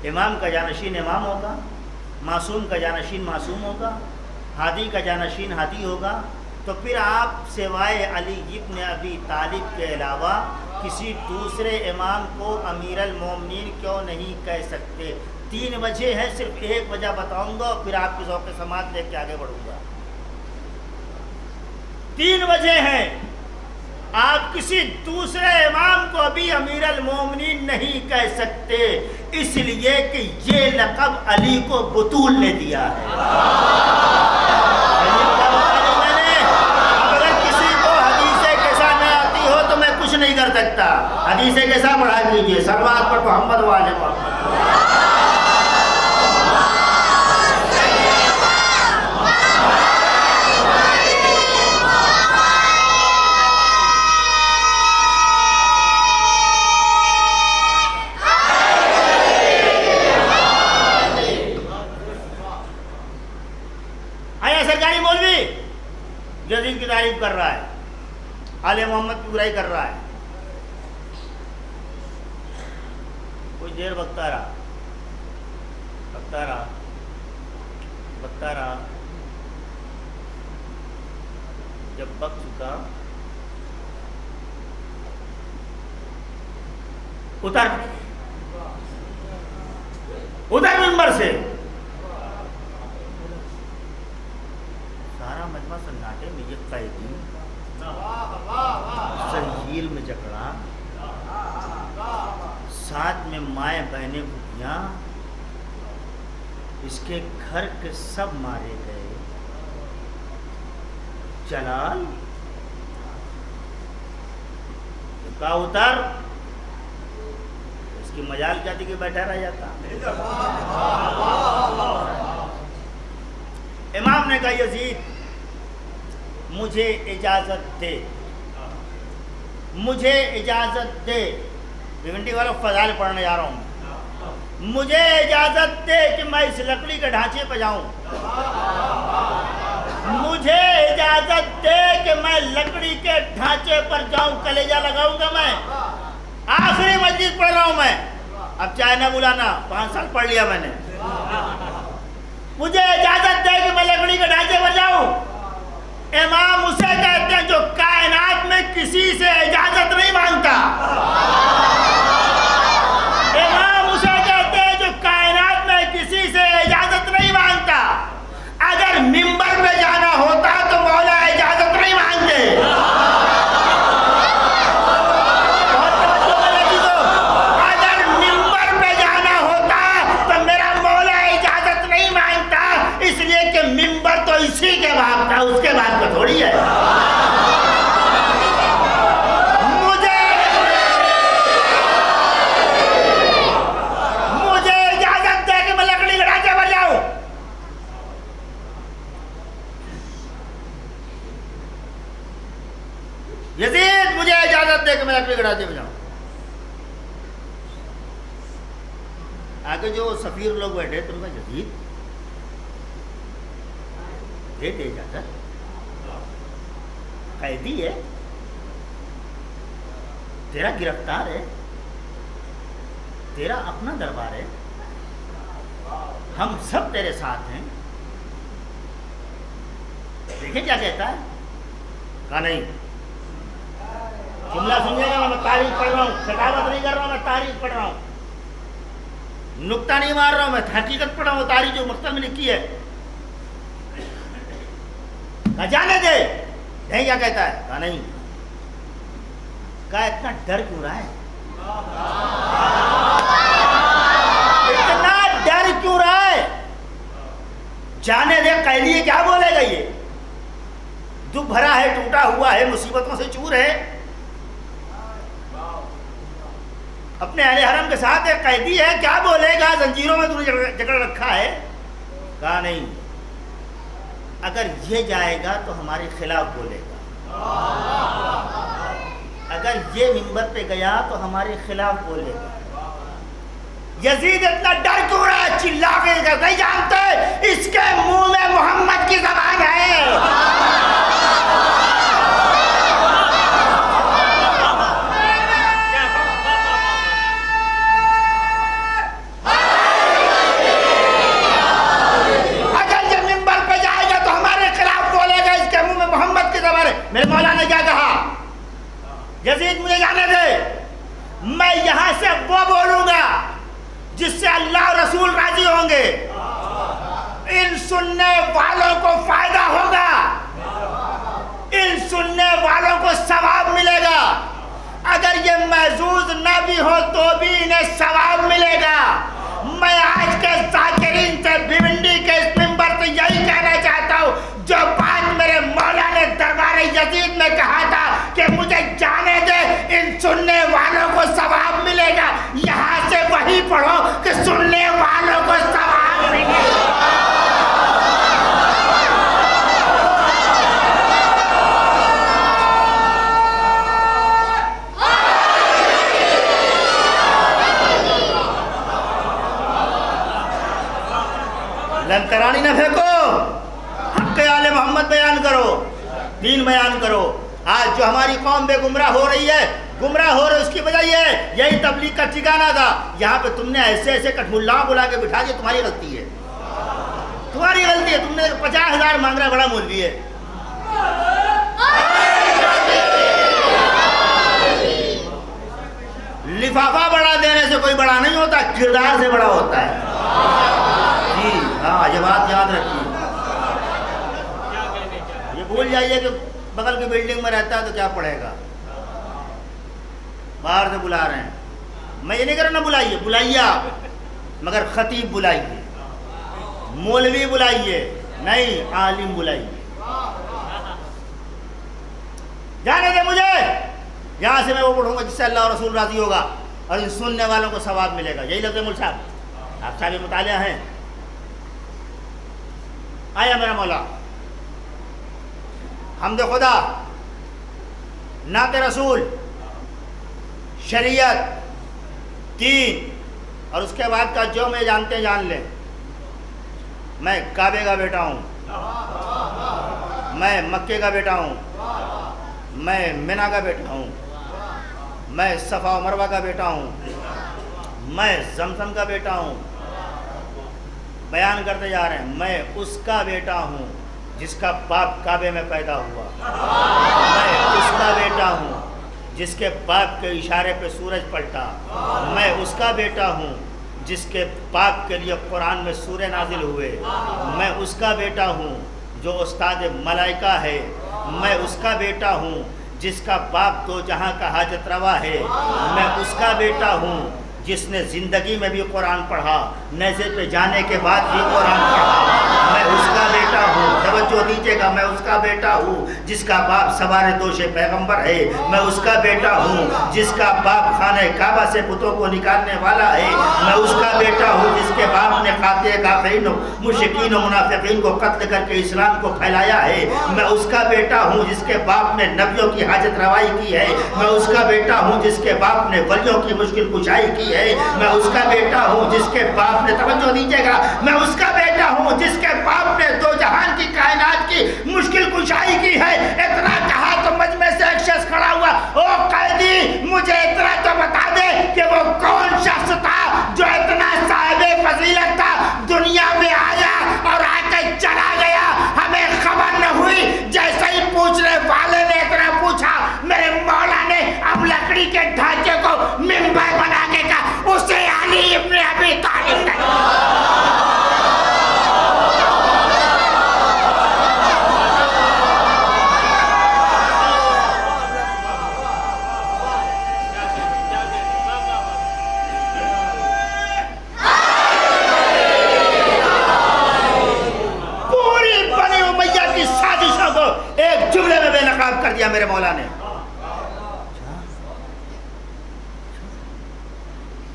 امام کا جانشین امام ہوگا, معصوم کا جانشین معصوم ہوگا, ہادی کا جانشین ہادی ہوگا. تو پھر آپ سوائے علی ابن ابی طالب کے علاوہ کسی دوسرے امام کو امیر المومنین کیوں نہیں کہہ سکتے؟ 3 وجہ ہے, صرف ایک وجہ بتاؤں گا اور پھر آپ کی ذوق سماعت لے کے آگے بڑھوں گا. 3 وجہ ہیں. آپ کسی دوسرے امام کو بھی امیر المومنین نہیں کہہ سکتے, اس لیے کہ یہ لقب علی کو بطول نے دیا ہے. اب اگر کسی کو حدیث کیسا نہ آتی ہو تو میں کچھ نہیں کر سکتا. حدیث کیسا پڑھا دیجیے, صلوات پر محمد و آل محمد. یزید کی تعریف کر رہا ہے, آل محمد کی برائی کر رہا ہے. کچھ دیر بکتا رہا, بکتا رہا, بکتا رہا. جب بک چکا اتر منبر سے. سارا مجمع سناٹے میں, یہ قیدی زنجیر میں جکڑا, ساتھ میں مائیں بہنیں بھٹیاں, اس کے گھر کے سب مارے گئے. جلال کا اتر, اس کی مجال کیا تھی کہ بیٹھا رہ جاتا. امام نے کہا یزید مجھے اجازت دے, مجھے اجازت دے. بیونٹی والوں فضائل پڑھنے جا رہا ہوں. مجھے اجازت دے کہ میں اس لکڑی کے ڈھانچے پہ جاؤں. مجھے اجازت دے کہ میں لکڑی کے ڈھانچے پر جاؤں, کلیجہ لگاؤں گا. میں آخری مجلس پڑھ رہا ہوں میں, اب چاہے نہ بلانا, 5 سال پڑھ لیا میں نے. مجھے اجازت دے کہ میں لکڑی کے ڈھانچے پر جاؤں. امام اسے کہتے ہیں جو کائنات میں کسی سے اجازت نہیں مانگتا. امام اسے کہتے ہیں جو کائنات میں کسی سے اجازت نہیں مانگتا. اگر منبر پہ جانا ہوتا تو مولا اجازت نہیں مانگتے. اگر منبر پہ جانا ہوتا تو میرا مولا اجازت نہیں مانگتا، اس لیے کہ منبر تو اسی کے بعد تھا، اس کے بعد کا تھوڑی ہے. مجھے اجازت دے کہ میں لکڑی کے ڈھانچے پر جاؤں. یزید مجھے اجازت دے کہ میں لکڑی کے ڈھانچے پر جاؤں. آگے جو سفیر لوگ بیٹھے تم کا یزید دیتے اجازت، قیدی ہے، تیرا گرفتار ہے، تیرا اپنا دربار ہے، ہم سب تیرے ساتھ ہیں. دیکھیں کیا کہتا ہے. کہا نہیں، جملہ سمجھے گا، میں تاریخ پڑھ رہا ہوں، خطابت نہیں کر رہا ہوں، میں تاریخ پڑھ رہا ہوں، نکتہ نہیں مار رہا ہوں، میں حقیقت پڑھ رہا ہوں، تاریخ جو مقتل میں لکھی ہے. کہا جانے دے. نہیں کیا کہتا ہے. کہا نہیں. کہا اتنا ڈر کیوں رہا ہے، اتنا ڈر کیوں رہا ہے. جانے دے. قیدی کیا بولے گا، یہ دکھ بھرا ہے، ٹوٹا ہوا ہے، مصیبتوں سے چور ہے، اپنے اہل حرم کے ساتھ ایک قیدی ہے، کیا بولے گا، زنجیروں میں تو نے جکڑ رکھا ہے. کہا نہیں، اگر یہ جائے گا تو ہمارے خلاف بولے گا، اگر یہ منبر پہ گیا تو ہمارے خلاف بولے گا. یزید اتنا ڈر کیوں رہا ہے، چلا کے نہیں جانتے اس کے منہ میں محمد کی زبان ہے. میرے مولا نے کیا کہا، یزید مجھے جانے دے، میں یہاں سے وہ بولوں گا جس سے اللہ اور رسول راضی ہوں گے، ان سننے والوں کو فائدہ ہوگا، ان سننے والوں کو ثواب ملے گا. اگر یہ محظوظ نہ بھی ہو تو بھی انہیں ثواب ملے گا. میں آج کے ذاکرین سے بھیونڈی کے اس منبر سے یہی کہنا چاہتا ہوں، جو بات میرے مولا نے دربار یزید میں کہا تھا کہ مجھے جانے دے، ان سننے والوں کو ثواب ملے گا، یہاں سے وہی پڑھو کہ سننے والوں کو ثواب ملے گا. لنکرانی نہ پھینکو، حق آل محمد بیان کرو، دین بیان کرو. آج جو ہماری قوم بے گمراہ ہو رہی ہے، گمراہ ہو رہے اس کی وجہ یہ ہے، یہی تبلیغ کا ٹھکانہ تھا. یہاں پہ تم نے ایسے ایسے کٹملاؤں بلا کے بٹھا دیا، تمہاری غلطی ہے، تمہاری غلطی ہے. تم نے 50,000 مانگ رہا ہے، بڑا مولوی ہے. لفافہ بڑا دینے سے کوئی بڑا نہیں ہوتا، کردار سے بڑا ہوتا ہے. جی ہاں، یہ بات یاد رکھیے. یہ بھول جائیے کہ بغل کی بلڈنگ میں رہتا ہے تو کیا پڑھے گا، باہر سے بلا رہے ہیں. میں یہ نہیں کر رہا نہ بلائیے، بلائیے آپ، مگر خطیب بلائیے، مولوی بلائیے، نہیں عالم بلائیے. جانے دے مجھے، یہاں سے میں وہ پڑھوں گا جس سے اللہ اور رسول راضی ہوگا اور ان سننے والوں کو ثواب ملے گا. یہی لفظ ہے مول صاحب، آپ صاحب مطالعہ ہیں. آیا میرا مولا، حمد خدا، نعت رسول، شریعت، دین، اور اس کے بعد کا جو میں جانتے ہیں جان لیں. میں کعبے کا بیٹا ہوں، میں مکے کا بیٹا ہوں، میں منی کا بیٹا ہوں، میں صفا و مروہ کا بیٹا ہوں، میں زمزم کا بیٹا ہوں، بیان کرتے جا رہے ہیں، میں اس کا بیٹا ہوں جس کا باپ کعبے میں پیدا ہوا، میں اس کا بیٹا ہوں جس کے باپ کے اشارے پہ سورج پلٹا، میں اس کا بیٹا ہوں جس کے باپ کے لیے قرآن میں سورے نازل ہوئے، میں اس کا بیٹا ہوں جو استاد ملائکہ ہے، میں اس کا بیٹا ہوں جس کا باپ دو جہاں کا حاجت روا ہے، میں اس کا بیٹا ہوں جس نے زندگی میں بھی قرآن پڑھا، نیزے پہ جانے کے بعد بھی قرآن پڑھا، میں اس کا بیٹا ہوں، توجہ دیجیے گا، میں اس کا بیٹا ہوں جس کا باپ سوار دوش پیغمبر ہے، میں اس کا بیٹا ہوں جس کا باپ خانہ کعبہ سے بتوں کو نکالنے والا ہے، میں اس کا بیٹا ہوں جس کے باپ نے قاطع کافرین مشرکین و منافقین کو قتل کر کے اسلام کو پھیلایا ہے، میں اس کا بیٹا ہوں جس کے باپ نے نبیوں کی حاجت روائی کی ہے، میں اس کا بیٹا ہوں جس کے باپ نے ولیوں کی مشکل کشائی کی ہے، میں اس کا بیٹا ہوں جس کے باپ نے، توجہ دیجیے گا، میں اس کا بیٹا ہوں جس کے باپ نے دو جہان کی کائنات کی مشکل کشائی کی ہے۔ اتنا کہا تو مجمع سے ایک شخص کھڑا ہوا، او قیدی مجھے اتنا تو بتا دے کہ وہ کون شخص تھا جو اتنا صاحب فضیلت تھا، دنیا میں آیا اور آ کے چلا گیا، ہمیں خبر نہ ہوئی۔ جیسے ہی پوچھنے والے نے اتنا پوچھا، میرے مولا نے اب لکڑی کے ڈھانچے کو منبر بنا کے کہا اسے علی ابن ابی طالب نے۔ پوری بنی امیہ کی سازشوں کو ایک جملے میں بے نقاب کر دیا میرے مولا نے۔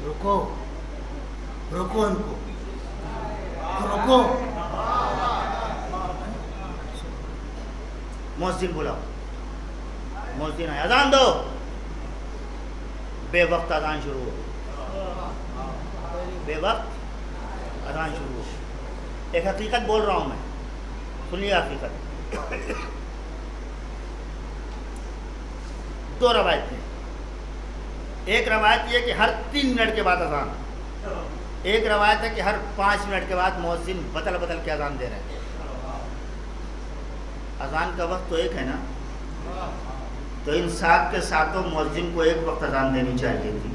رکو ان کو، رکو، مؤذن بلاؤ، مؤذن ہے، اذان دو۔ بے وقت اذان شروع ہو، بے وقت اذان شروع ہو۔ ایک حقیقت بول رہا ہوں میں، سنیے حقیقت۔ دو روایت ہیں، ایک روایت یہ کہ ہر 3 منٹ کے بعد اذان، ایک روایت ہے کہ ہر 5 منٹ کے بعد مؤذن بدل بدل کے اذان دے رہے ہیں۔ اذان کا وقت تو ایک ہے نا، تو ان 7 کے ساتوں مؤذن کو ایک وقت اذان دینی چاہیے تھی۔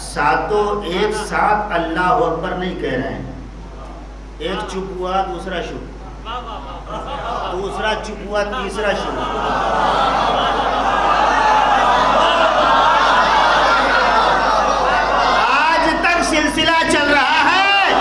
ساتوں ایک ساتھ اللہ اکبر نہیں کہہ رہے ہیں، ایک چپ ہوا دوسرا شروع، دوسرا چپ ہوا تیسرا شروع۔ سلسلہ چل رہا ہے۔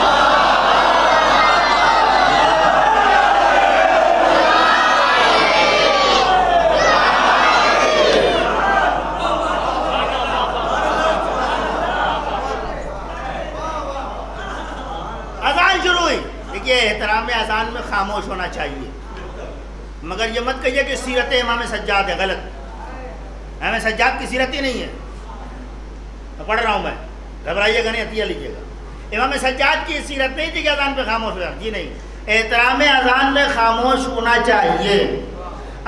اذان شروع ہوئی۔ دیکھیے احترام اذان میں خاموش ہونا چاہیے، مگر یہ مت کہیے کہ سیرت امام سجاد ہے، غلط۔ امام سجاد کی سیرت ہی نہیں ہے، پڑھ رہا ہوں میں، گھبرائیے گا نہیں، عطیہ لیجیے گا۔ امام سجاد کی سیرت نہیں تھی کہ اذان پہ خاموش ہو جائے، جی نہیں، احترام اذان میں خاموش ہونا چاہیے۔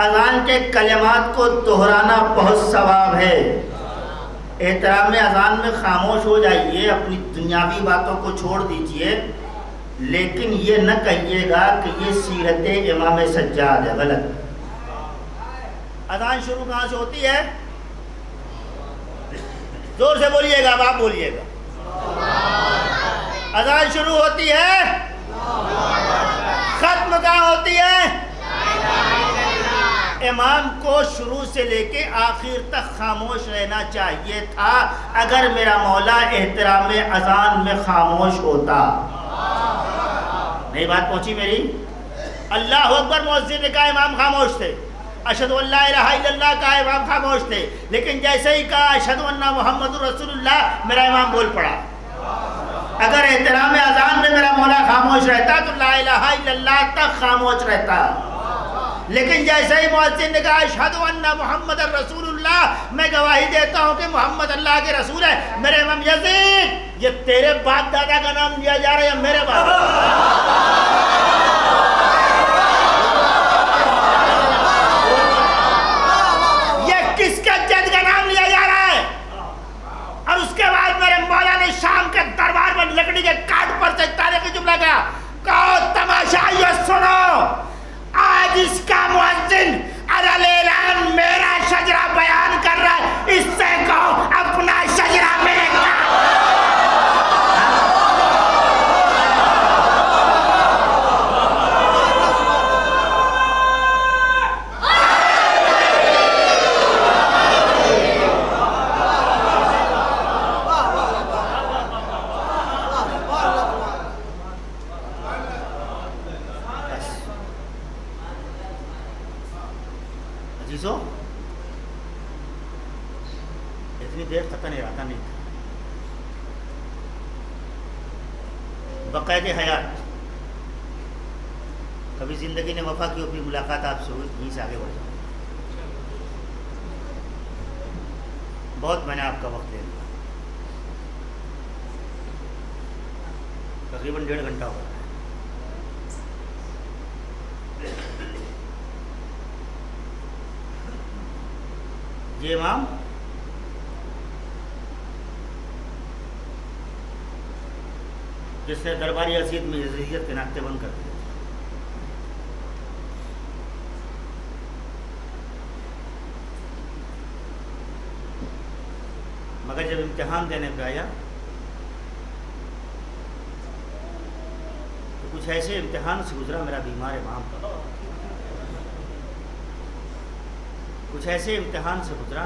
اذان کے کلمات کو دہرانا بہت ثواب ہے۔ احترام اذان میں خاموش ہو جائیے، اپنی دنیاوی باتوں کو چھوڑ دیجئے، لیکن یہ نہ کہیے گا کہ یہ سیرت امام سجاد ہے، غلط۔ اذان شروع کہاں سے ہوتی ہے؟ زور سے بولیے گا، اب آپ بولیے گا۔ اذان شروع ہوتی ہے، ختم کہاں ہوتی ہے؟ امام کو شروع سے لے کے آخر تک خاموش رہنا چاہیے تھا اگر میرا مولا احترام اذان میں خاموش ہوتا۔ نہیں بات پہنچی میری؟ اللہ اکبر مؤذن نے کہا، امام خاموش تھے۔ اشہدو ان لا الہ الا اللہ کا امام خاموش تھے، لیکن جیسے ہی کہا اشہدو ان محمد رسول اللہ، میرا امام بول پڑا۔ اگر احترام اذان میں میرا مولا خاموش رہتا تو لا الہ الا اللہ تک خاموش رہتا، لیکن جیسے ہی مؤذن نے کہا اشہدو ان محمد رسول اللہ، میں گواہی دیتا ہوں کہ محمد اللہ کے رسول ہے، میرے امام یزید، یہ تیرے باپ دادا کا نام لیا جا رہا ہے یا میرے باپ؟ کس کا جد کا نام لیا جا رہا ہے؟ اور اس کے بعد میرے مولا نے شام کے دربار میں لکڑی کے کاٹ پر سے تاریخی جملہ دیر قطن ارادہ نہیں تھا. بقید حیات کبھی زندگی نے وفا کی ہوئی ملاقات آپ سے ہوئی, یہیں سے آگے بڑھ جاؤ. بہت میں نے آپ کا وقت لے لیا, تقریباً 1.5 گھنٹہ ہو رہا ہے. یہ امام جس نے درباری حیثیت میں یزیدیت کے ناطے بند کر دیے, مگر جب امتحان دینے پہ آیا تو کچھ ایسے امتحان سے گزرا میرا بیمار امام, کچھ ایسے امتحان سے گزرا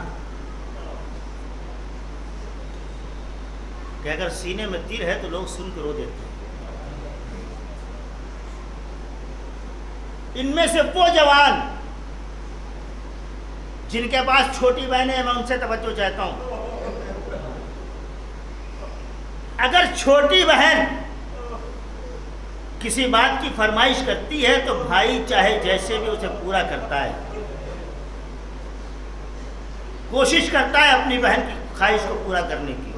کہ اگر سینے میں تیر ہے تو لوگ سن کے رو دیتے ہیں. ان میں سے وہ جوان جن کے پاس چھوٹی بہنیں ہیں, میں ان سے توجہ چاہتا ہوں. اگر چھوٹی بہن کسی بات کی فرمائش کرتی ہے تو بھائی چاہے جیسے بھی اسے پورا کرتا ہے, کوشش کرتا ہے اپنی بہن کی خواہش کو پورا کرنے کی.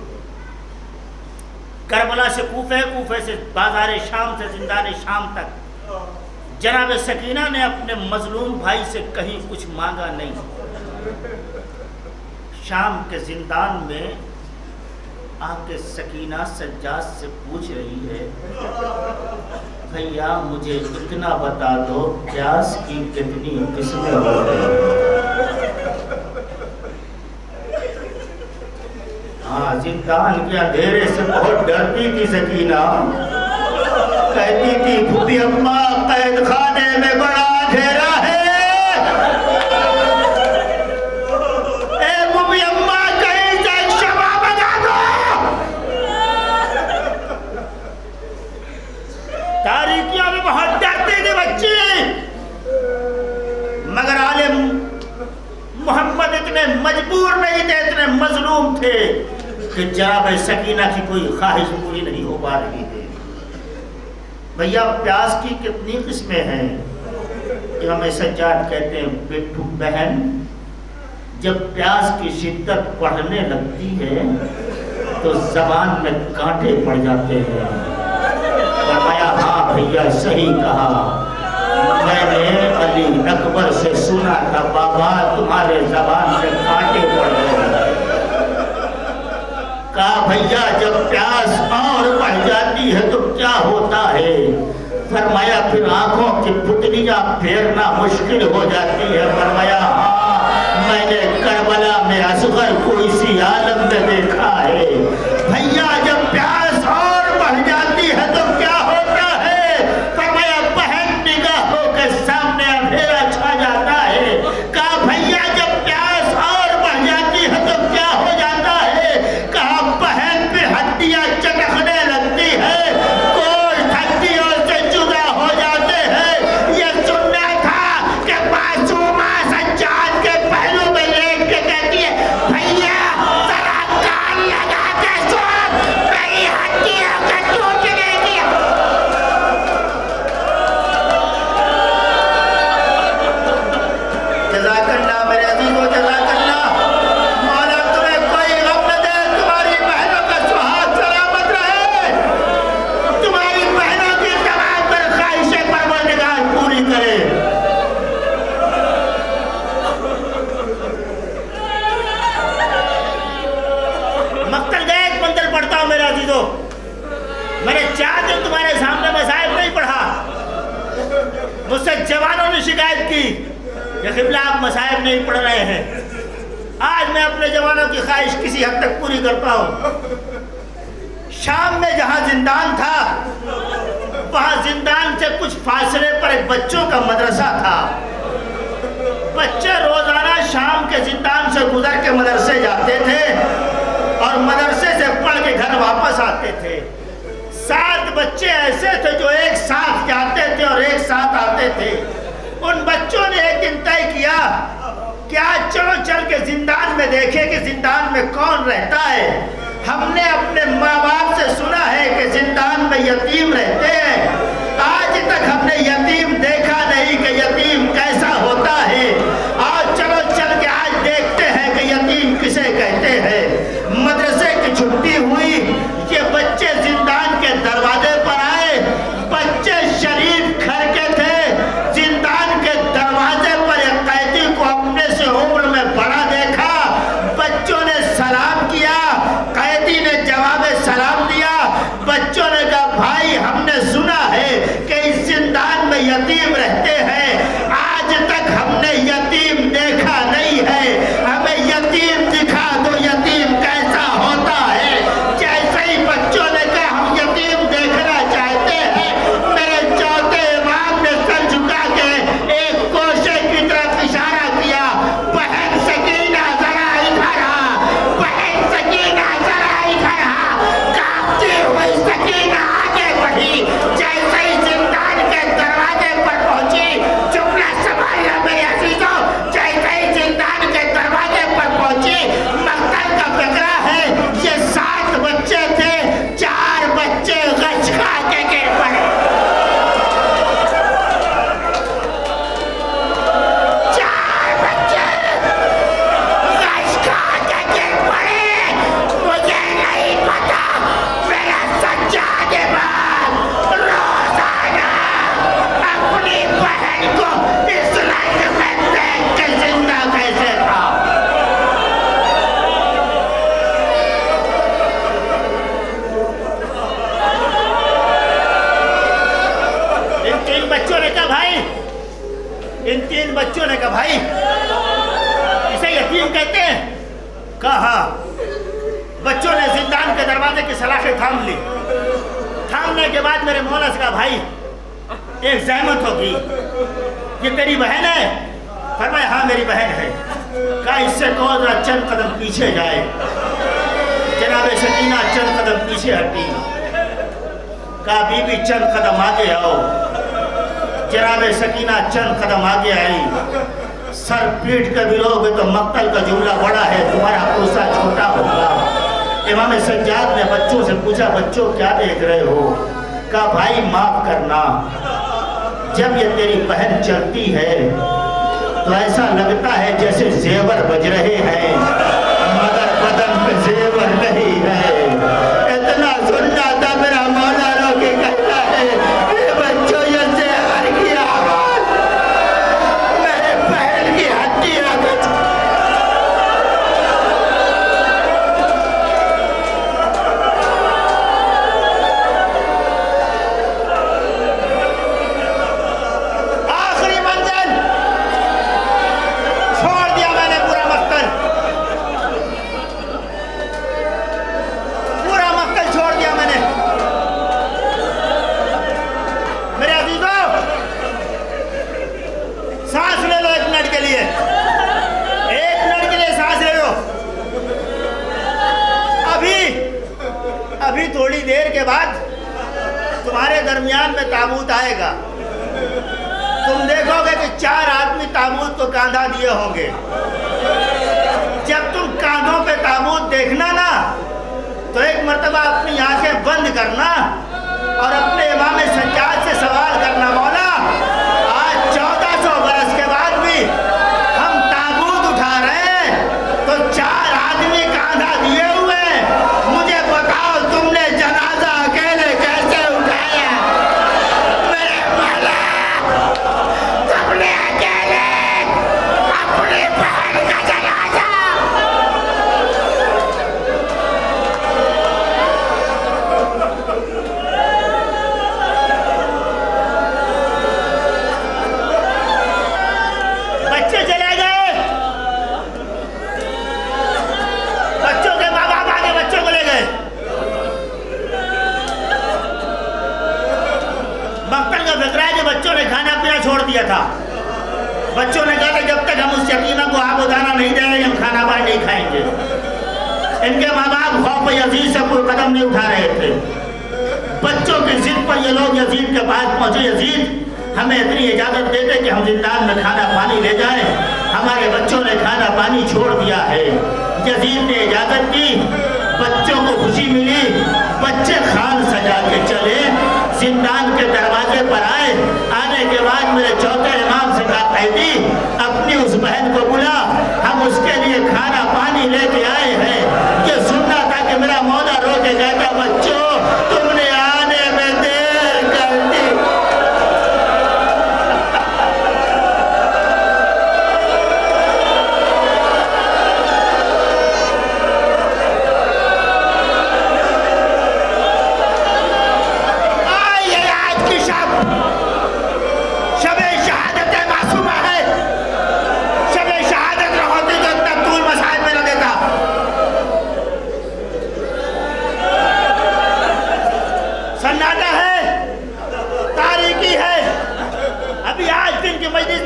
کربلا سے کوفہ, کوفہ سے بازار شام سے زندان شام تک جناب سکینہ نے اپنے مظلوم بھائی سے کہیں کچھ مانگا نہیں. شام کے زندان میں آ کے سکینہ سجاد سے پوچھ رہی ہے, بھیا مجھے اتنا بتا دو پیاس کی کتنی قسمیں ہوتی ہیں. ہاں, زندان کے اندھیرے سے بہت ڈرتی تھی سکینہ. کہتی تھی پھوپھی اماں قید خانے میں بڑا اندھیرا ہے, اے پھوپھی اماں کہیں سے شمع بجا دو. تاریکیوں میں بہت ڈرتی تھی بچی, مگر عالم محمد اتنے مجبور نہیں تھے, اتنے مظلوم تھے کہ جناب سکینہ کی کوئی خواہش پوری نہیں ہو پا رہی تھی. بھیا پیاس کی کتنی قسمیں ہیں؟ امام سجاد کہتے ہیں بٹھو بہن, جب پیاس کی شدت بڑھنے لگتی ہے تو زبان میں کانٹے پڑ جاتے ہیں. فرمایا ہاں بھیا صحیح کہا, میں نے علی اکبر سے سنا تھا بابا تمہارے زبان میں کانٹے پڑ گئے. کہا بھیا جب پیاس اور بڑھ جاتی ہے تو کیا ہوتا ہے؟ فرمایا پھر آنکھوں کی پتلیاں پھیرنا مشکل ہو جاتی ہے. فرمایا ہاں میں نے کربلا میں اصغر کو اسی عالم میں دیکھا ہے. بھیا جب پیاس اور بڑھ جاتی ہے تو کیا ہوتا ہے؟ فرمایا بہن نگاہوں کے سامنے اندھیرا چھا جاتا ہے. کہا بھیا جب پیاس اور بڑھ جاتی ہے تو کیا ہو جاتا ہے؟ کہا بہن پہ ہڈیاں چٹکنے لگتی ہے, گوشت ہڈیوں سے جدا ہو جاتے ہیں. یہ سننا تھا کہ معصومہ سجاد کے پہلو میں لیٹ کے کہتی ہے بھیا ذرا کان لگا کے سن, میری ہڈیوں کا ٹوٹنے کی. جزاک اللہ میرے عزیزو, جزاک اللہ. مولا تمہیں کوئی غم نہ دے, تمہاری بہنوں کا سہاگ سلامت رہے, تمہاری بہنوں کی تمام پر خواہشیں پروردگار پوری کرے. مقتل گئے ایک منزل پڑھتا ہوں میرے عزیزو. میں نے 4 دن تمہارے سامنے مصائب نہیں پڑھا. مجھ سے جوانوں نے شکایت کی کہ قبلہ آپ مصائب نہیں پڑھ رہے ہیں. آج میں اپنے جوانوں کی خواہش کسی حد تک پوری کرتا ہوں. شام میں جہاں زندان تھا وہاں زندان سے کچھ فاصلے پر ایک بچوں کا مدرسہ تھا. بچے روزانہ شام کے زندان سے گزر کے مدرسے جاتے تھے اور مدرسے سے پڑھ کے گھر واپس آتے تھے. 7 بچے ایسے تھے جو ایک ساتھ جاتے تھے اور ایک ساتھ آتے تھے. ان بچوں نے ایک دن طے کیا کہ کہ آج چلو چل کے زندان میں دیکھیں کہ زندان میں کون رہتا ہے. ہم نے اپنے ماں باپ سے سنا ہے کہ زندان میں یتیم رہتے ہیں. آج تک ہم نے یتیم دیکھا نہیں کہ یتیم کیسا ہوتا ہے. آج چلو چل کے آج دیکھتے ہیں کہ یتیم کسے کہتے ہیں. مدرسے کی چھٹی ہوئی, یہ بچے زندان کے دروازے پر آئے. بچے شریف گھر کے تھے, زندان کے دروازے پر ایک قیدی کو اپنے سے عمر میں بڑا دیکھا. بچوں نے سلام کیا, قیدی نے جواب سلام دیا. بچوں نے کہا بھائی ہم نے سنا ہے کہ اس زندان میں یتیم رہتے ہیں, آج تک ہم نے یتیم دیکھا نہیں ہے, ہمیں یتیم دکھا دو یتیم کیسا ہوتا ہے. جیسے ہی بچوں نے کہا ہم یتیم دیکھنا چاہتے ہیں, میرے چوتھے امام نے سر جھکا کے ایک گوشے کی طرف اشارہ کیا. بہن سکینہ ذرا ادھر آ, بہن سکینہ ذرا ادھر آ. کانپتی ہوئی سکینہ آگے بڑھی. جیسے ہی زندان کے دروازے پر پہنچی, جملہ سنبھالنا میرے عزیزوں, جیسے ہی زندان کے دروازے پر پہنچی, مقتل کا فقرہ ہے یہ 7 بچے تھے, 4 بچے غش کھا کے گر پڑے. 4 بچے غش کھا کے گر پڑے. مجھے نہیں پتا, میرا سجاد امام روزانہ اپنی بہن کو اس رنگ میں دیکھ کے زندہ کیسے تھا. ان 3 بچوں نے کہا بھائی, ان 3 بچوں نے کہا بھائی اسے یتیم کہتے ہیں. کہا بچوں نے زندان کے دروازے کی سلاخیں تھام لی. تھامنے کے بعد میرے مولا سے کہا بھائی ایک زحمت ہوگی, یہ تیری بہن ہے؟ فرمایا ہاں میری بہن ہے. کہا اس سے کہو ذرا چند قدم پیچھے جائے. جناب سکینہ چند قدم پیچھے ہٹی. کہا بی بی چند قدم آگے آؤ. جناب سکینہ چند قدم آگے آئی. سر پیٹ کے بھی لوگ تو مقتل کا جملہ بڑا ہے, تمہارا کوسا چھوٹا ہوگا. امام سجاد نے بچوں سے پوچھا بچوں کیا دیکھ رہے ہو؟ کہا بھائی معاف کرنا, جب یہ تیری بہن چلتی ہے تو ایسا لگتا ہے جیسے زیور بج رہے ہیں, مگر بدن میں زیور نہیں ہے. اتنا سننا تھا میرا مولا رو کے کہتا ہے اے بچوں یہ زیور کی آواز میرے بہن کی ہڈیاں بچ. آخری منزل چھوڑ دیا میں نے, پورا مقتل چھوڑ دیا میں نے. میرے عزیزوں سانس لے لو 1 منٹ کے لیے, 1 منٹ کے لیے سانس لے لو. ابھی تھوڑی دیر کے بعد تمہارے درمیان میں تابوت آئے گا. تم دیکھو گے کہ 4 آدمی تابوت کو کاندھا دیے ہوں گے. جب تم کاندھوں پہ تابوت دیکھنا نا تو ایک مرتبہ اپنی آنکھیں بند کرنا اور اپنے امام سجاد سے سوال کرنا مولا آج 1400 برس کے بعد بھی ہم تابوت اٹھا رہے ہیں تو 4 آدمی کاندھا دیے ہوئے ہیں, مجھے بتاؤ تم نے جنازہ اکیلے کیسے اٹھایا؟ میرے مولا تم نے اکیلے اپنی بہن کا جنازہ. بچے چلے گئے, بچوں کے ماں باپ آگے بچوں کو لے گئے. مقتل کا فکر ہے کہ بچوں نے کھانا پینا چھوڑ دیا تھا. بچوں نے کہا کہ جب تک ہم اس یتیمہ کو آب و دانہ نہیں دیں گے ہم کھانا پانی نہیں کھائیں گے. ان کے ماں باپ خوف یزید سے کوئی قدم نہیں اٹھا رہے تھے. بچوں کی ضد پر یہ لوگ یزید کے پاس پہنچے, یزید ہمیں اتنی اجازت دیتے کہ ہم زندان میں کھانا پانی لے جائیں, ہمارے بچوں نے کھانا پانی چھوڑ دیا ہے. یزید نے اجازت دی, بچوں کو خوشی ملی, بچے خان سجا کے چلے, زندان کے دروازے پر آئے. آنے کے بعد میرے چوتھے امام سے کہا, قیدی اپنی اس بہن کو بلا, ہم اس کے لیے کھانا پانی لے کے آئے ہیں. یہ سننا تھا کہ میرا مولا رو کے کہتا, بچوں تم نے آنے میں دیر کر دی.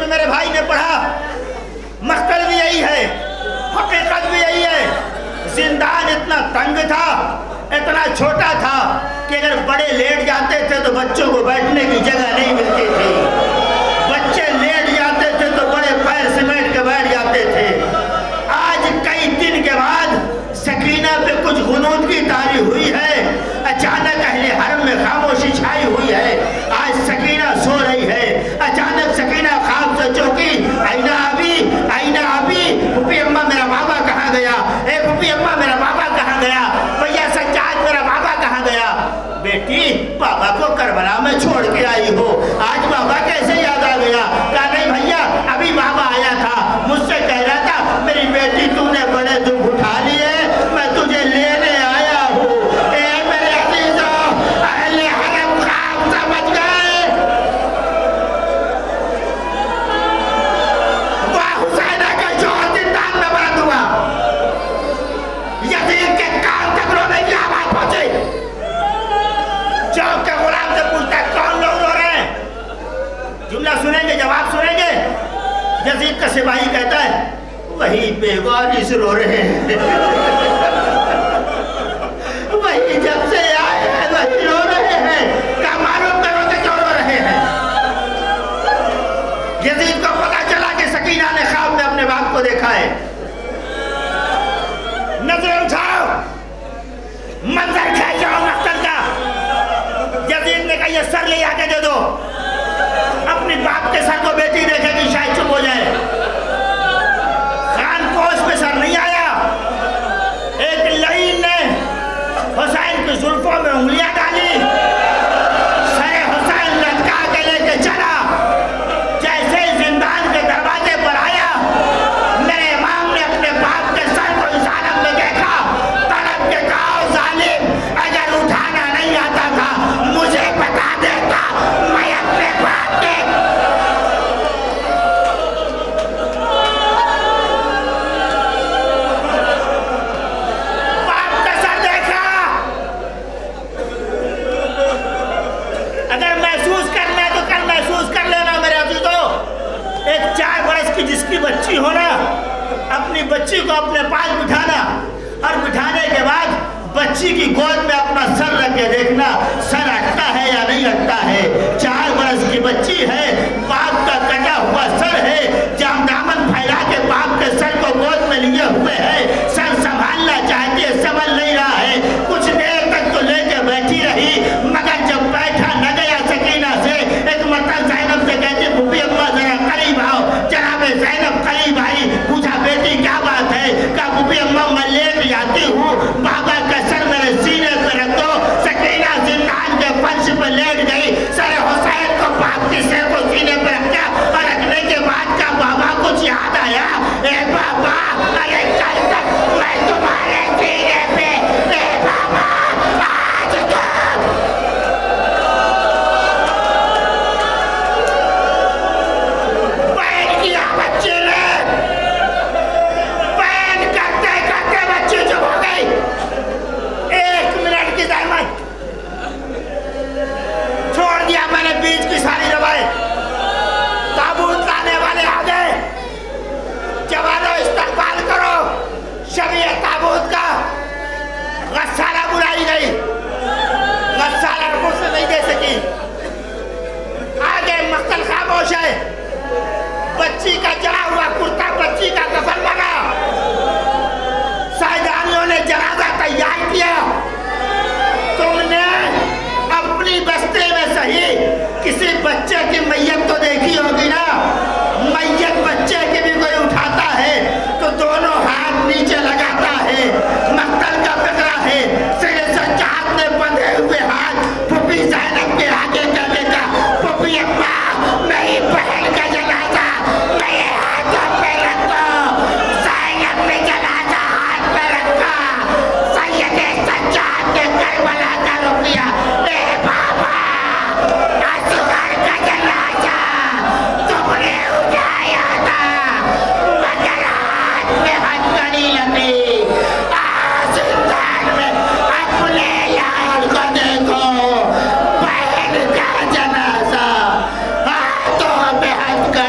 میرے بھائی نے پڑھا, مقتل بھی یہی ہے, حقیقت بھی یہی ہے. زندان اتنا تنگ تھا, اتنا چھوٹا تھا کہ اگر بڑے لیٹ جاتے تھے تو بچوں کو بیٹھنے کی جگہ نہیں ملتی تھی. بچے لیٹ جاتے تھے تو بڑے پیر سمیٹ کے بیٹھ جاتے تھے. آج کئی دن کے بعد سکینہ پہ کچھ غنودگی طاری ہوئی ہے. اچانک اہل حرم میں خاموشی چھائی ہوئی ہے. آج سکینہ سو رہی ہے, اچانک سکینہ خواب سے چوکی, اینا ابھی, اینا ابھی, پھپھی اماں میرا بابا کہاں گیا, اے پھپھی اماں میرا بابا کہاں گیا, بھیا سجاد میرا بابا کہاں گیا. بیٹی بابا کو کربلا میں چھوڑ کے آئی ہو, آج بابا کیسے یاد آ گیا. کہا نہیں بھیا ابھی بابا آیا تھا, مجھ سے کہہ رہا تھا میری بیٹی تو نے بڑے دکھ اٹھا لیے, میں تجھے لینے آیا ہوں. اے میرے عزیزوں, اہل حرم خواب سمجھ گئے. واہ حسینہ کا جوہر زندان میں بند ہوا. یزید کے کان تک رونے کی آواز پہنچی. چوک کے غلام سے پوچھتا ہے کون لوگ رو رہے ہیں. جملہ سنیں گے, جواب سنیں گے. یزید کا سپاہی کہتا ہے وہی بے وارث رو رہے ہیں, وہی جب سے آئے ہیں وہی رو رہے ہیں. کیا معلوم کرو کہ کیوں رو رہے ہیں. یزید کو پتا چلا کہ سکینہ نے خواب میں اپنے باپ کو دیکھا ہے. نظر اٹھاؤ, منظر کھینچاؤ مقتل کا. یزید نے کہا یہ سر لے آ کے دے دو. اپنی باپ کے سر کو بیٹی دیکھے کہ شاید چپ ہو جائے. خان پوش میں سر نہیں آیا. ایک لعین نے حسین کی زلفوں میں انگلیاں ڈالی, سر حسین لٹکا کے لے کے چلا. جیسے زندان کے دروازے پر آیا, میرے امام نے اپنے باپ کے سر کو اس عالم میں دیکھا, تڑپ کے کہا ظالم اگر اٹھانا نہیں آتا تھا مجھے بتا دیتا, میں اپنے باپ کے جس کی بچی ہونا, اپنی بچی کو اپنے پاس بٹھانا اور بٹھانے کے بعد بچی کی گود میں اپنا سر رکھ کے دیکھنا سر اٹھتا ہے یا نہیں اٹھتا ہے. 4 برس کی بچی ہے, باپ کا کٹا ہوا سر ہے, جام دامن پھیلا کے باپ کے سر کو گود میں لیے ہوئے ہے, سر سنبھالنا چاہتی ہے سنبھل نہیں رہا ہے. کچھ دیر تک تو لے کے بیٹھی رہی, مگر جب بیٹھا نہ گیا سکینہ سے, ایک مرتبہ زینب سے کہتی پھپھی اماں ذرا قریب آؤ. جناب زینب قریب آئی, پوچھا بیٹی کیا بات ہے. کہا پھپھی اماں میں لیٹ جاتی ہوں, بابا کا سر میرے سینے پہ رکھ دو. سکینہ زندان کے فرش پہ لیٹ گئی, سر حسین کو باپ کی سر کو سینے پہ رکھا اور رکھنے کے بعد کا بابا کچھ یاد آیا, اے بابا ارے کل تک میں تمہارے سینے پہ, اے بابا آج تک. بین کیا بچے نے, بین کرتے کرتے بچی چپ ہو گئی. 1 منٹ کی زحمت چھوڑ دیا میں نے بیچ کی ساری روایت.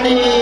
علی